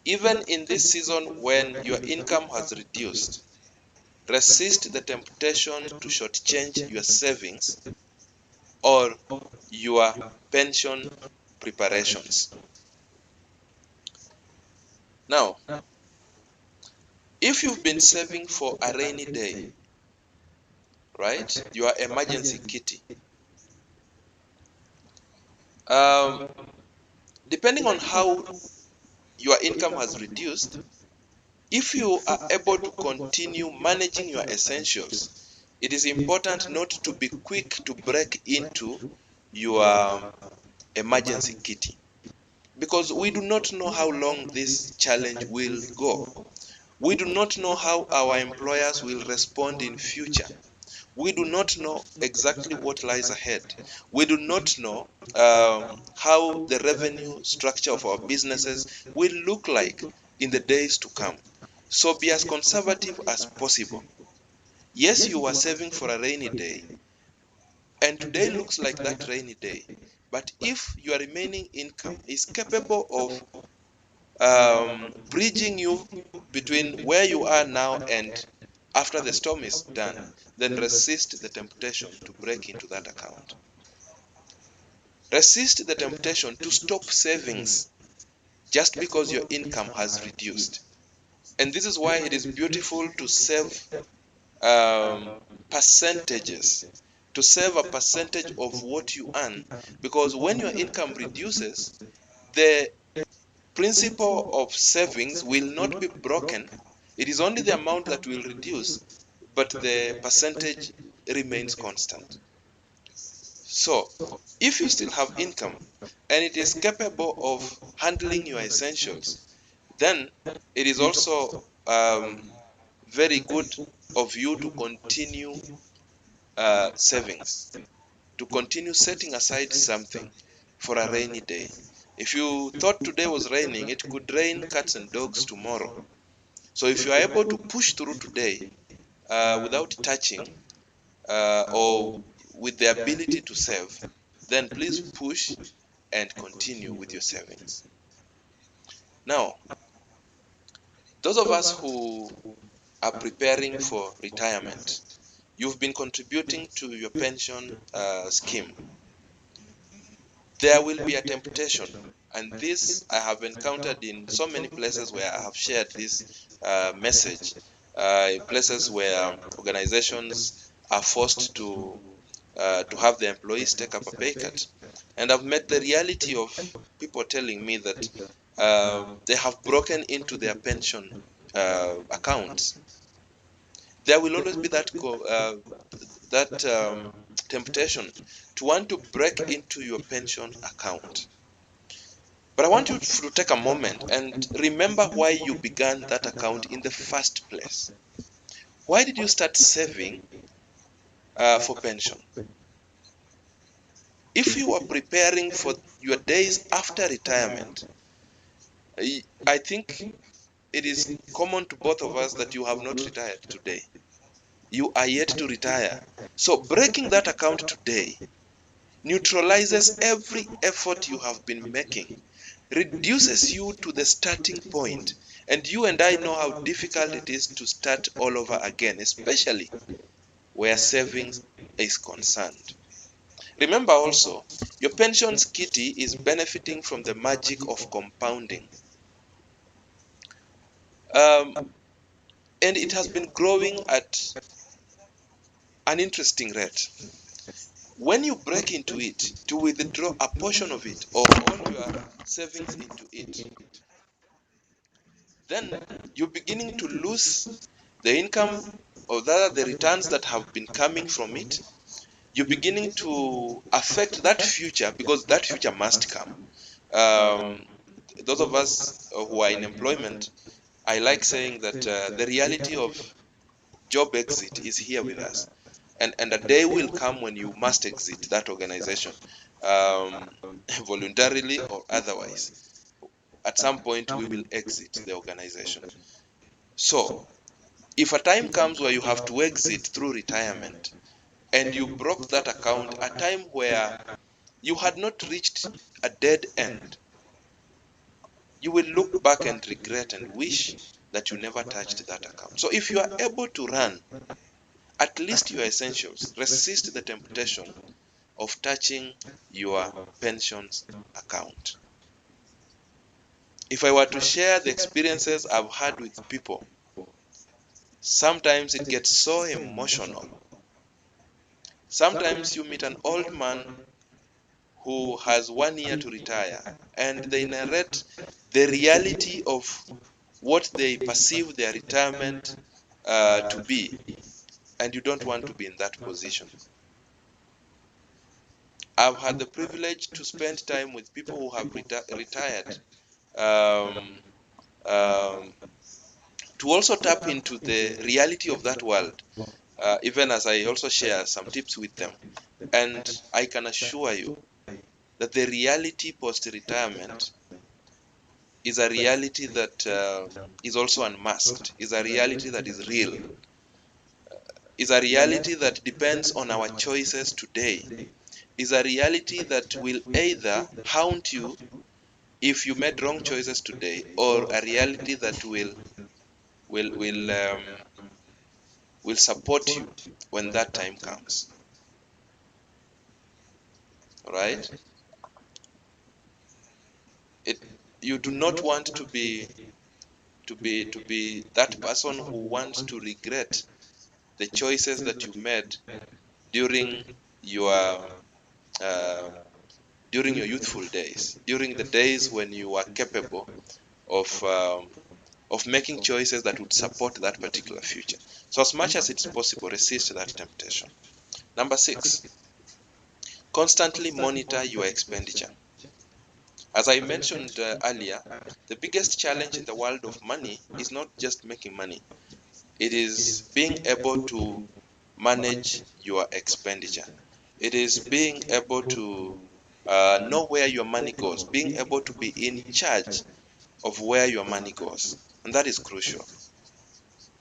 even in this season when your income has reduced, resist the temptation to shortchange your savings or your pension preparations. Now, if you've been saving for a rainy day, right, your emergency kitty, um, depending on how your income has reduced, if you are able to continue managing your essentials, it is important not to be quick to break into your emergency kitty, because we do not know how long this challenge will go. We do not know how our employers will respond in future. We do not know exactly what lies ahead. We do not know how the revenue structure of our businesses will look like in the days to come. So be as conservative as possible. Yes, you are saving for a rainy day, and today looks like that rainy day. But if your remaining income is capable of bridging you between where you are now and after the storm is done, then resist the temptation to break into that account. Resist the temptation to stop savings just because your income has reduced. And this is why it is beautiful to save percentages, to save a percentage of what you earn, because when your income reduces, the principle of savings will not be broken. It is only the amount that will reduce, but the percentage remains constant. So, if you still have income and it is capable of handling your essentials, then it is also very good of you to continue savings, to continue setting aside something for a rainy day. If you thought today was raining, it could rain cats and dogs tomorrow. So if you are able to push through today without touching or with the ability to save, then please push and continue with your savings. Now, those of us who are preparing for retirement, you've been contributing to your pension scheme. There will be a temptation, and this I have encountered in so many places where I have shared this message, places where organizations are forced to have the employees take up a pay cut. And I've met the reality of people telling me that they have broken into their pension accounts. There will always be that temptation to want to break into your pension account. But I want you to take a moment and remember why you began that account in the first place. Why did you start saving for pension? If you are preparing for your days after retirement, I think it is common to both of us that you have not retired today. You are yet to retire. So breaking that account today neutralizes every effort you have been making, reduces you to the starting point, and you and I know how difficult it is to start all over again, especially where savings is concerned. Remember also, your pensions kitty is benefiting from the magic of compounding. And it has been growing at an interesting rate. When you break into it to withdraw a portion of it or all your savings into it, then you're beginning to lose the income, or rather the returns that have been coming from it, you're beginning to affect that future, because that future must come. Those of us who are in employment, I like saying that the reality of job exit is here with us, and a day will come when you must exit that organization, um, voluntarily or otherwise. At some point, we will exit the organization. So, if a time comes where you have to exit through retirement, and you broke that account, a time where you had not reached a dead end, you will look back and regret and wish that you never touched that account. So if you are able to run at least your essentials, resist the temptation of touching your pensions account. If I were to share the experiences I've had with people, sometimes it gets so emotional. Sometimes you meet an old man who has 1 year to retire, and they narrate the reality of what they perceive their retirement to be, and you don't want to be in that position. I've had the privilege to spend time with people who have retired, um, um, to also tap into the reality of that world, even as I also share some tips with them. And I can assure you that the reality post-retirement is a reality that is also unmasked, is a reality that is real, is a reality that depends on our choices today, is a reality that will either haunt you if you made wrong choices today, or a reality that will will um, will support you when that time comes. All right? It You do not want to be that person who wants to regret the choices that you made during your uh, during your youthful days, during the days when you were capable of making choices that would support that particular future. So as much as it's possible, resist that temptation. Number 6, constantly monitor your expenditure. As I mentioned earlier, the biggest challenge in the world of money is not just making money. It is being able to manage your expenditure. It is being able to know where your money goes, being able to be in charge of where your money goes. And that is crucial.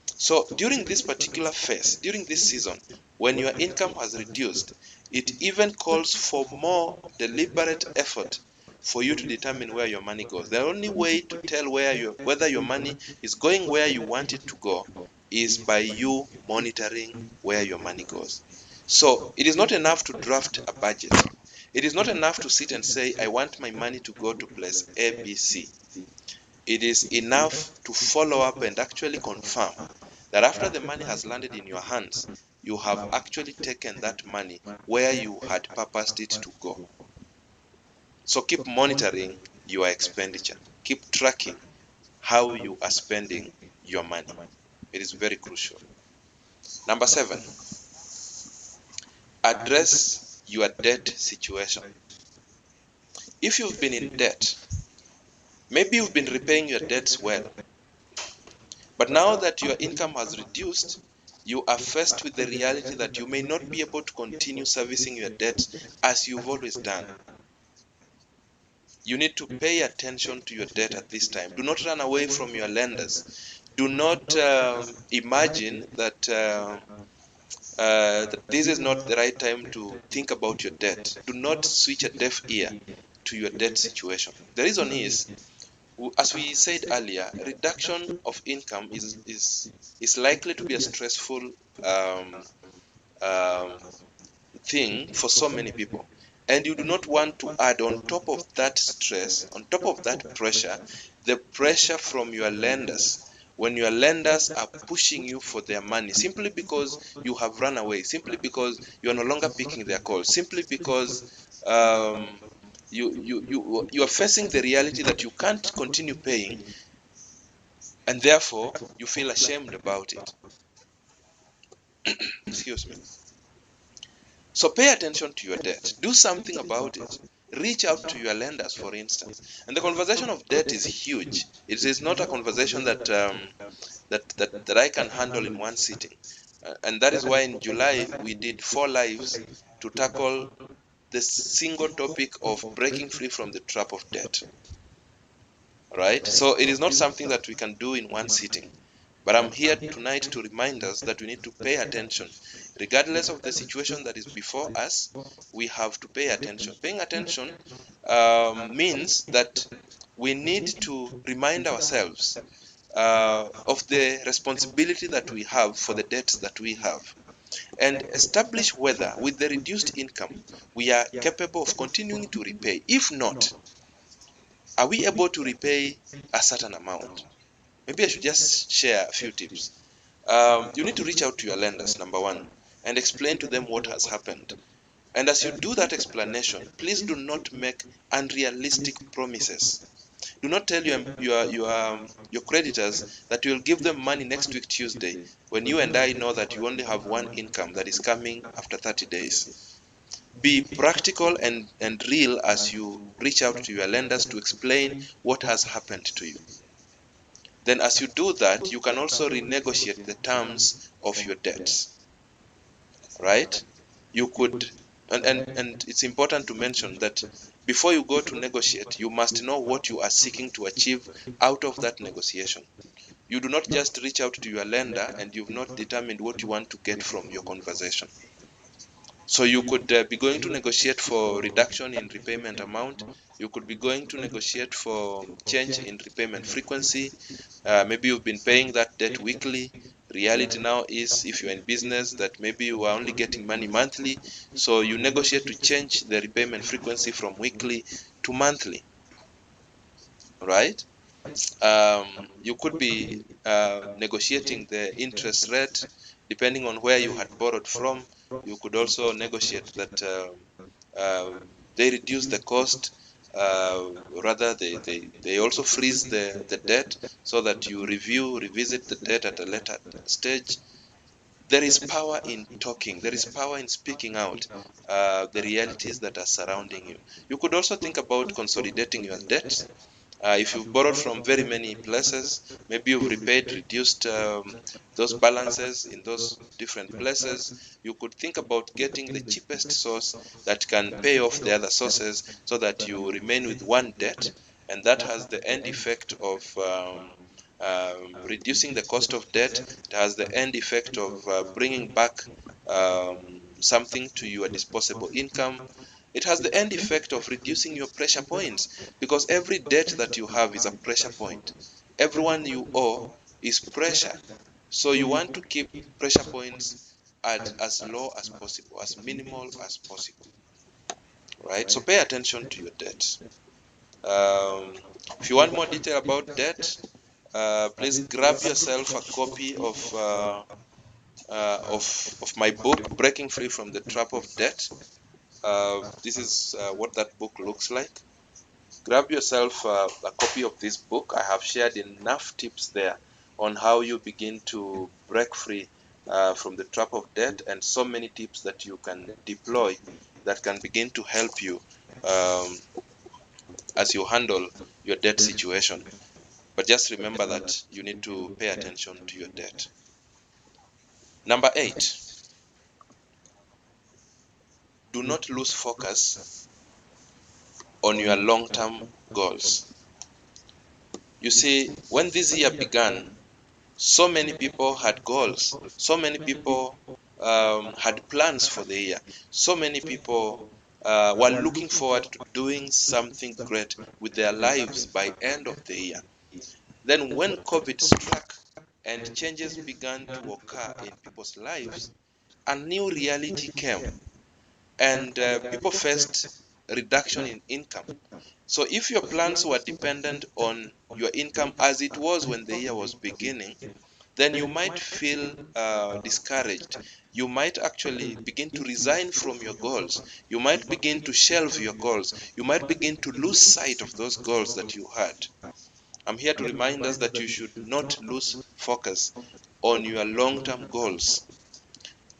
So during this particular phase, during this season, when your income has reduced, it even calls for more deliberate effort for you to determine where your money goes. The only way to tell whether your money is going where you want it to go is by you monitoring where your money goes. So it is not enough to draft a budget. It is not enough to sit and say, I want my money to go to place A, B, C. It is enough to follow up and actually confirm that after the money has landed in your hands, you have actually taken that money where you had purposed it to go. So keep monitoring your expenditure. Keep tracking how you are spending your money. It is very crucial. Number 7, address your debt situation. If you've been in debt, maybe you've been repaying your debts well, but now that your income has reduced, you are faced with the reality that you may not be able to continue servicing your debt as you've always done. You need to pay attention to your debt at this time. Do not run away from your lenders. Do not imagine that this is not the right time to think about your debt. Do not switch a deaf ear to your debt situation. The reason is, as we said earlier, reduction of income is likely to be a stressful um, thing for so many people. And you do not want to add on top of that stress, on top of that pressure, the pressure from your lenders. When your lenders are pushing you for their money simply because you have run away, simply because you are no longer picking their calls, simply because you are facing the reality that you can't continue paying, and therefore you feel ashamed about it. Excuse me. So pay attention to your debt. Do something about it. Reach out to your lenders, for instance. And the conversation of debt is huge. It is not a conversation that I can handle in one sitting. And that is why in July we did 4 lives to tackle the single topic of breaking free from the trap of debt. Right? So it is not something that we can do in one sitting. But I'm here tonight to remind us that we need to pay attention. Regardless of the situation that is before us, we have to pay attention. Paying attention means that we need to remind ourselves of the responsibility that we have for the debts that we have, and establish whether, with the reduced income, we are capable of continuing to repay. If not, are we able to repay a certain amount? Maybe I should just share a few tips. You need to reach out to your lenders, number one, and explain to them what has happened. And as you do that explanation, please do not make unrealistic promises. Do not tell your creditors that you will give them money next week Tuesday, when you and I know that you only have one income that is coming after 30 days. Be practical and real as you reach out to your lenders to explain what has happened to you. Then as you do that, you can also renegotiate the terms of your debts, right? You could, and it's important to mention that before you go to negotiate, you must know what you are seeking to achieve out of that negotiation. You do not just reach out to your lender and you've not determined what you want to get from your conversation. So you could be going to negotiate for reduction in repayment amount. You could be going to negotiate for change in repayment frequency. Maybe you've been paying that debt weekly. Reality now is, if you're in business, that maybe you are only getting money monthly. So you negotiate to change the repayment frequency from weekly to monthly, right? You could be negotiating the interest rate depending on where you had borrowed from. You could also negotiate that they reduce the cost, rather they also freeze the debt so that you revisit the debt at a later stage. There is power in talking. There is power in speaking out the realities that are surrounding you. You could also think about consolidating your debts. If you've borrowed from very many places, maybe you've reduced those balances in those different places, you could think about getting the cheapest source that can pay off the other sources so that you remain with one debt, and that has the end effect of reducing the cost of debt. It has the end effect of bringing back something to your disposable income. It has the end effect of reducing your pressure points, because every debt that you have is a pressure point. Everyone you owe is pressure. So you want to keep pressure points at as low as possible, as minimal as possible, right? So pay attention to your debt. If you want more detail about debt, please grab yourself a copy of my book, Breaking Free from the Trap of Debt. This is what that book looks like. Grab yourself a copy of this book. I have shared enough tips there on how you begin to break free from the trap of debt, and so many tips that you can deploy that can begin to help you as you handle your debt situation. But just remember that you need to pay attention to your debt. Number 8, do not lose focus on your long-term goals. You see, when this year began, so many people had goals. So many people had plans for the year. So many people were looking forward to doing something great with their lives by end of the year. Then when COVID struck and changes began to occur in people's lives, a new reality came, and people faced reduction in income. So if your plans were dependent on your income as it was when the year was beginning, then you might feel discouraged. You might actually begin to resign from your goals. You might begin to shelve your goals. You might begin to lose sight of those goals that you had. I'm here to remind us that you should not lose focus on your long-term goals.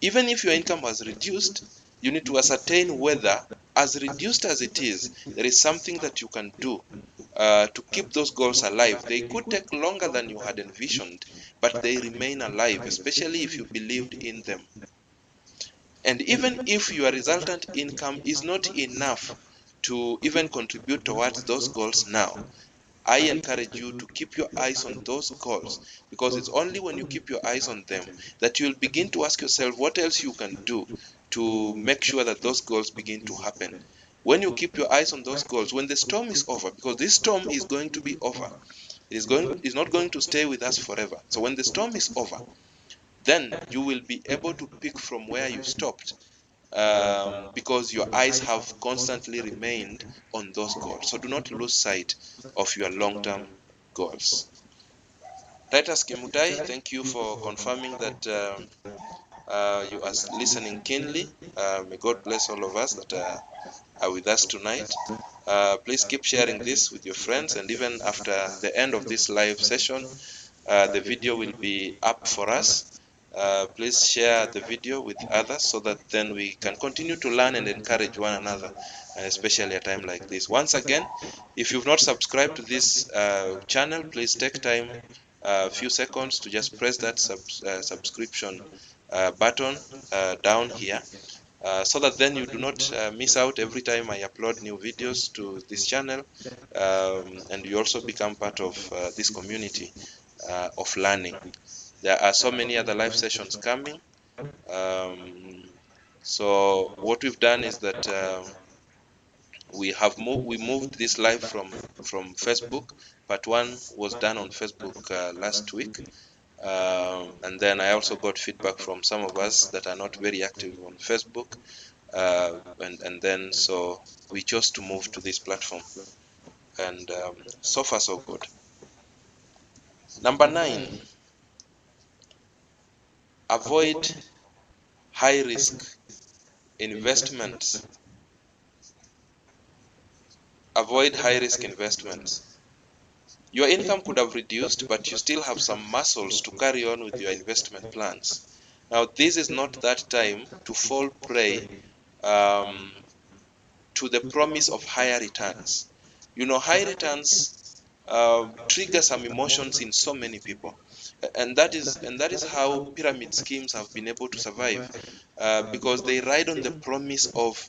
Even if your income has reduced, you need to ascertain whether, as reduced as it is, there is something that you can do to keep those goals alive. They could take longer than you had envisioned, but they remain alive, especially if you believed in them. And even if your resultant income is not enough to even contribute towards those goals now, I encourage you to keep your eyes on those goals, because it's only when you keep your eyes on them that you'll begin to ask yourself what else you can do to make sure that those goals begin to happen. When you keep your eyes on those goals, when the storm is over, because this storm is going to be over, it's not going to stay with us forever. So when the storm is over, then you will be able to pick from where you stopped, because your eyes have constantly remained on those goals. So do not lose sight of your long-term goals. Titus Kimutai, thank you for confirming that you are listening keenly. May God bless all of us that are with us tonight. Please keep sharing this with your friends, and even after the end of this live session, the video will be up for us. Please share the video with others so that then we can continue to learn and encourage one another, especially at a time like this. Once again, if you've not subscribed to this channel, please take time, a few seconds, to just press that subscription button down here, so that then you do not miss out every time I upload new videos to this channel, and you also become part of this community of learning. There are so many other live sessions coming. So what we've done is that we moved this live from Facebook. Part 1 was done on Facebook last week. And then I also got feedback from some of us that are not very active on Facebook, and then so we chose to move to this platform, and so far so good. Number 9, avoid high risk investments. Avoid high risk investments. Your income could have reduced, but you still have some muscles to carry on with your investment plans. Now, this is not that time to fall prey to the promise of higher returns. You know, high returns trigger some emotions in so many people, and that is how pyramid schemes have been able to survive, because they ride on the promise of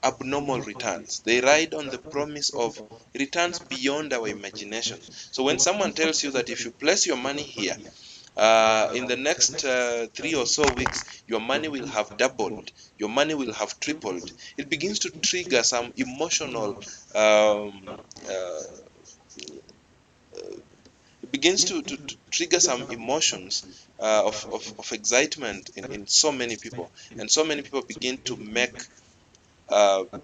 abnormal returns. They ride on the promise of returns beyond our imagination. So when someone tells you that if you place your money here, in the next 3 or so weeks, your money will have doubled, your money will have tripled, it begins to trigger some emotional it begins to trigger some emotions of excitement in so many people, and so many people begin to make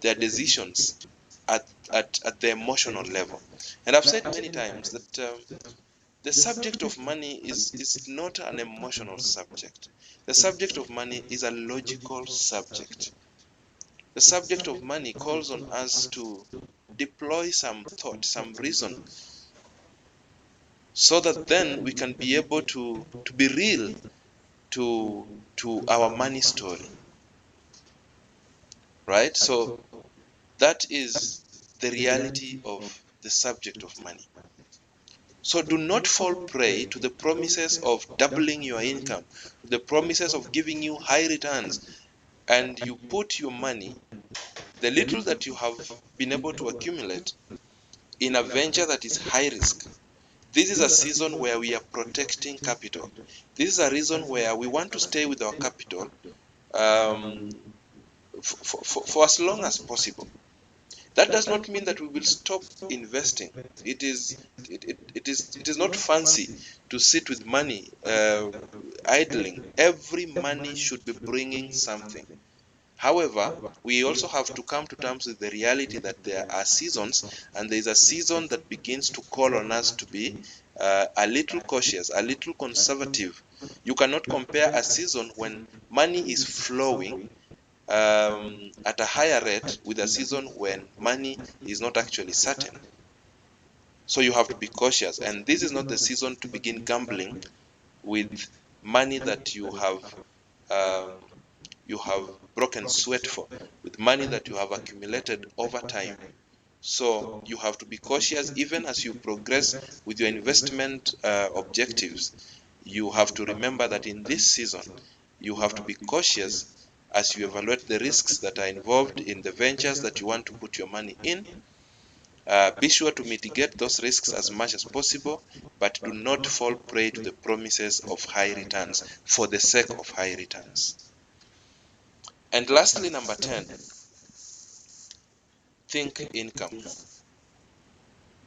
their decisions at the emotional level. And I've said many times that the subject of money is not an emotional subject. The subject of money is a logical subject. The subject of money calls on us to deploy some thought, some reason, so that then we can be able to be real to our money story. Right? So that is the reality of the subject of money. So do not fall prey to the promises of doubling your income, the promises of giving you high returns, and you put your money, the little that you have been able to accumulate, in a venture that is high risk. This is a season where we are protecting capital. This is a reason where we want to stay with our capital for as long as possible. That does not mean that we will stop investing. It is not fancy to sit with money idling. Every money should be bringing something. However, we also have to come to terms with the reality that there are seasons, and there is a season that begins to call on us to be a little cautious, a little conservative. You cannot compare a season when money is flowing at a higher rate with a season when money is not actually certain. So you have to be cautious, and this is not the season to begin gambling with money that you have broken sweat for, with money that you have accumulated over time. So you have to be cautious even as you progress with your investment objectives. You have to remember that in this season, you have to be cautious as you evaluate the risks that are involved in the ventures that you want to put your money in. Be sure to mitigate those risks as much as possible, but do not fall prey to the promises of high returns for the sake of high returns. And lastly, number 10, think income.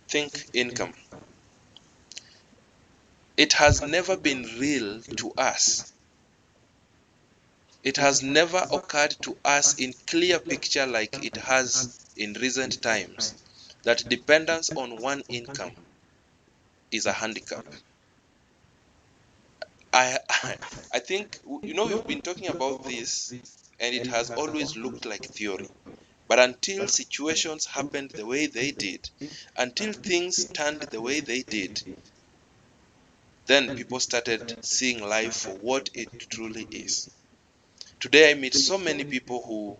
Think income. It has never been real to us. It has never occurred to us in clear picture like it has in recent times that dependence on one income is a handicap. I think, we've been talking about this and it has always looked like theory. But until situations happened the way they did, until things turned the way they did, then people started seeing life for what it truly is. Today I meet so many people who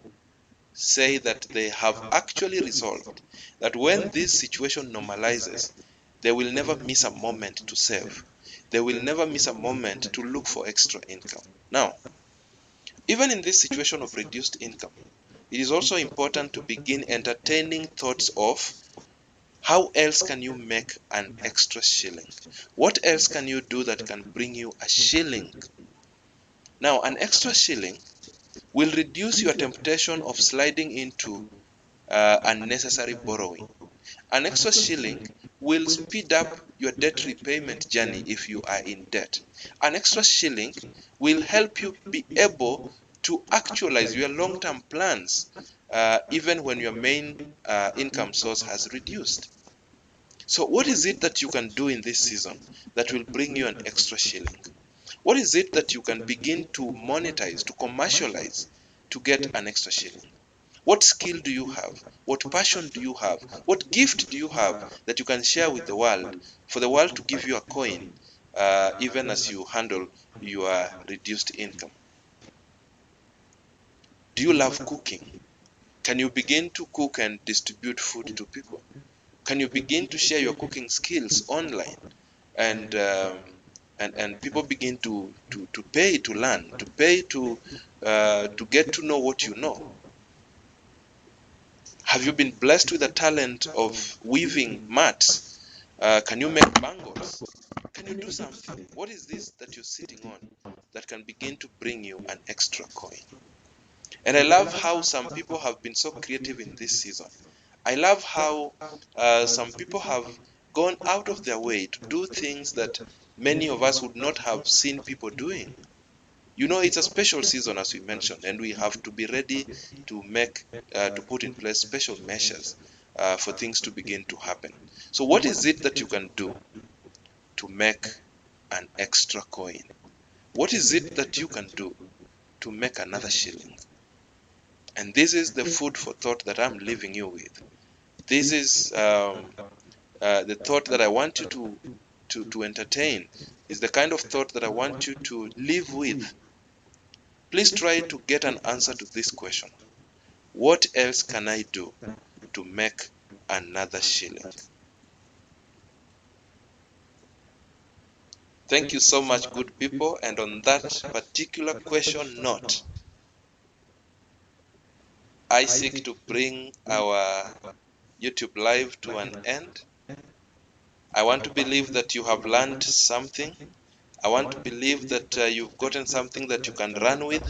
say that they have actually resolved that when this situation normalizes, they will never miss a moment to save. They will never miss a moment to look for extra income. Now, even in this situation of reduced income, it is also important to begin entertaining thoughts of how else can you make an extra shilling? What else can you do that can bring you a shilling? Now, an extra shilling will reduce your temptation of sliding into unnecessary borrowing. An extra shilling will speed up your debt repayment journey if you are in debt. An extra shilling will help you be able to actualize your long-term plans even when your main income source has reduced. So what is it that you can do in this season that will bring you an extra shilling? What is it that you can begin to monetize, to commercialize, to get an extra shilling? What skill do you have? What passion do you have? What gift do you have that you can share with the world for the world to give you a coin even as you handle your reduced income? Do you love cooking? Can you begin to cook and distribute food to people? Can you begin to share your cooking skills online? And people begin to pay to learn, to pay to get to know what you know. Have you been blessed with the talent of weaving mats? Can you make bangles? Can you do something? What is this that you're sitting on that can begin to bring you an extra coin? And I love how some people have been so creative in this season. I love how some people have gone out of their way to do things that many of us would not have seen people doing. It's a special season, as we mentioned, and we have to be ready to to put in place special measures for things to begin to happen. So what is it that you can do to make an extra coin? What is it that you can do to make another shilling? And this is the food for thought that I'm leaving you with. This is the thought that I want you to entertain, is the kind of thought that I want you to live with. Please try to get an answer to this question. What else can I do to make another shilling? Thank you so much, good people. And on that particular question note, I seek to bring our YouTube live to an end. I want to believe that you have learned something. I want to believe that you've gotten something that you can run with,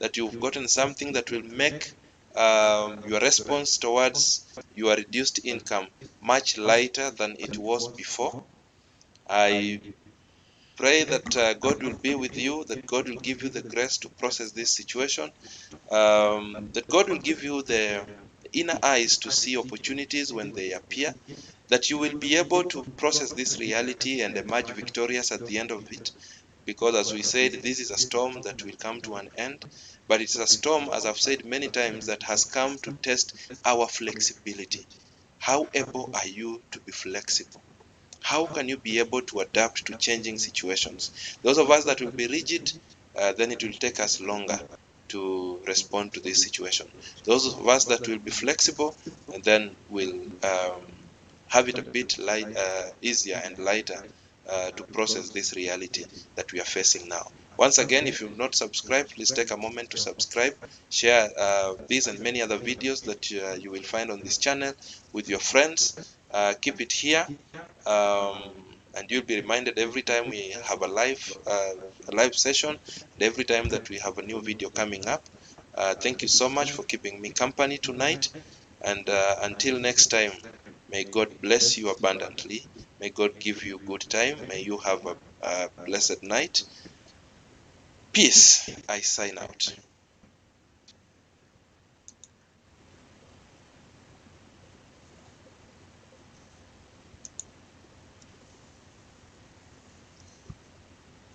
that you've gotten something that will make your response towards your reduced income much lighter than it was before. I pray that God will be with you, that God will give you the grace to process this situation, that God will give you the inner eyes to see opportunities when they appear, that you will be able to process this reality and emerge victorious at the end of it. Because as we said, this is a storm that will come to an end, but it's a storm, as I've said many times, that has come to test our flexibility. How able are you to be flexible? how can you be able to adapt to changing situations? Those of us that will be rigid, then it will take us longer to respond to this situation. Those of us that will be flexible, and then will have it a bit easier and lighter to process this reality that we are facing now. Once again, if you've not subscribed, please take a moment to subscribe. Share these and many other videos that you will find on this channel with your friends. Keep it here, and you'll be reminded every time we have a live session, and every time that we have a new video coming up. Thank you so much for keeping me company tonight, and until next time, may God bless you abundantly. May God give you good time. May you have a blessed night. Peace. I sign out.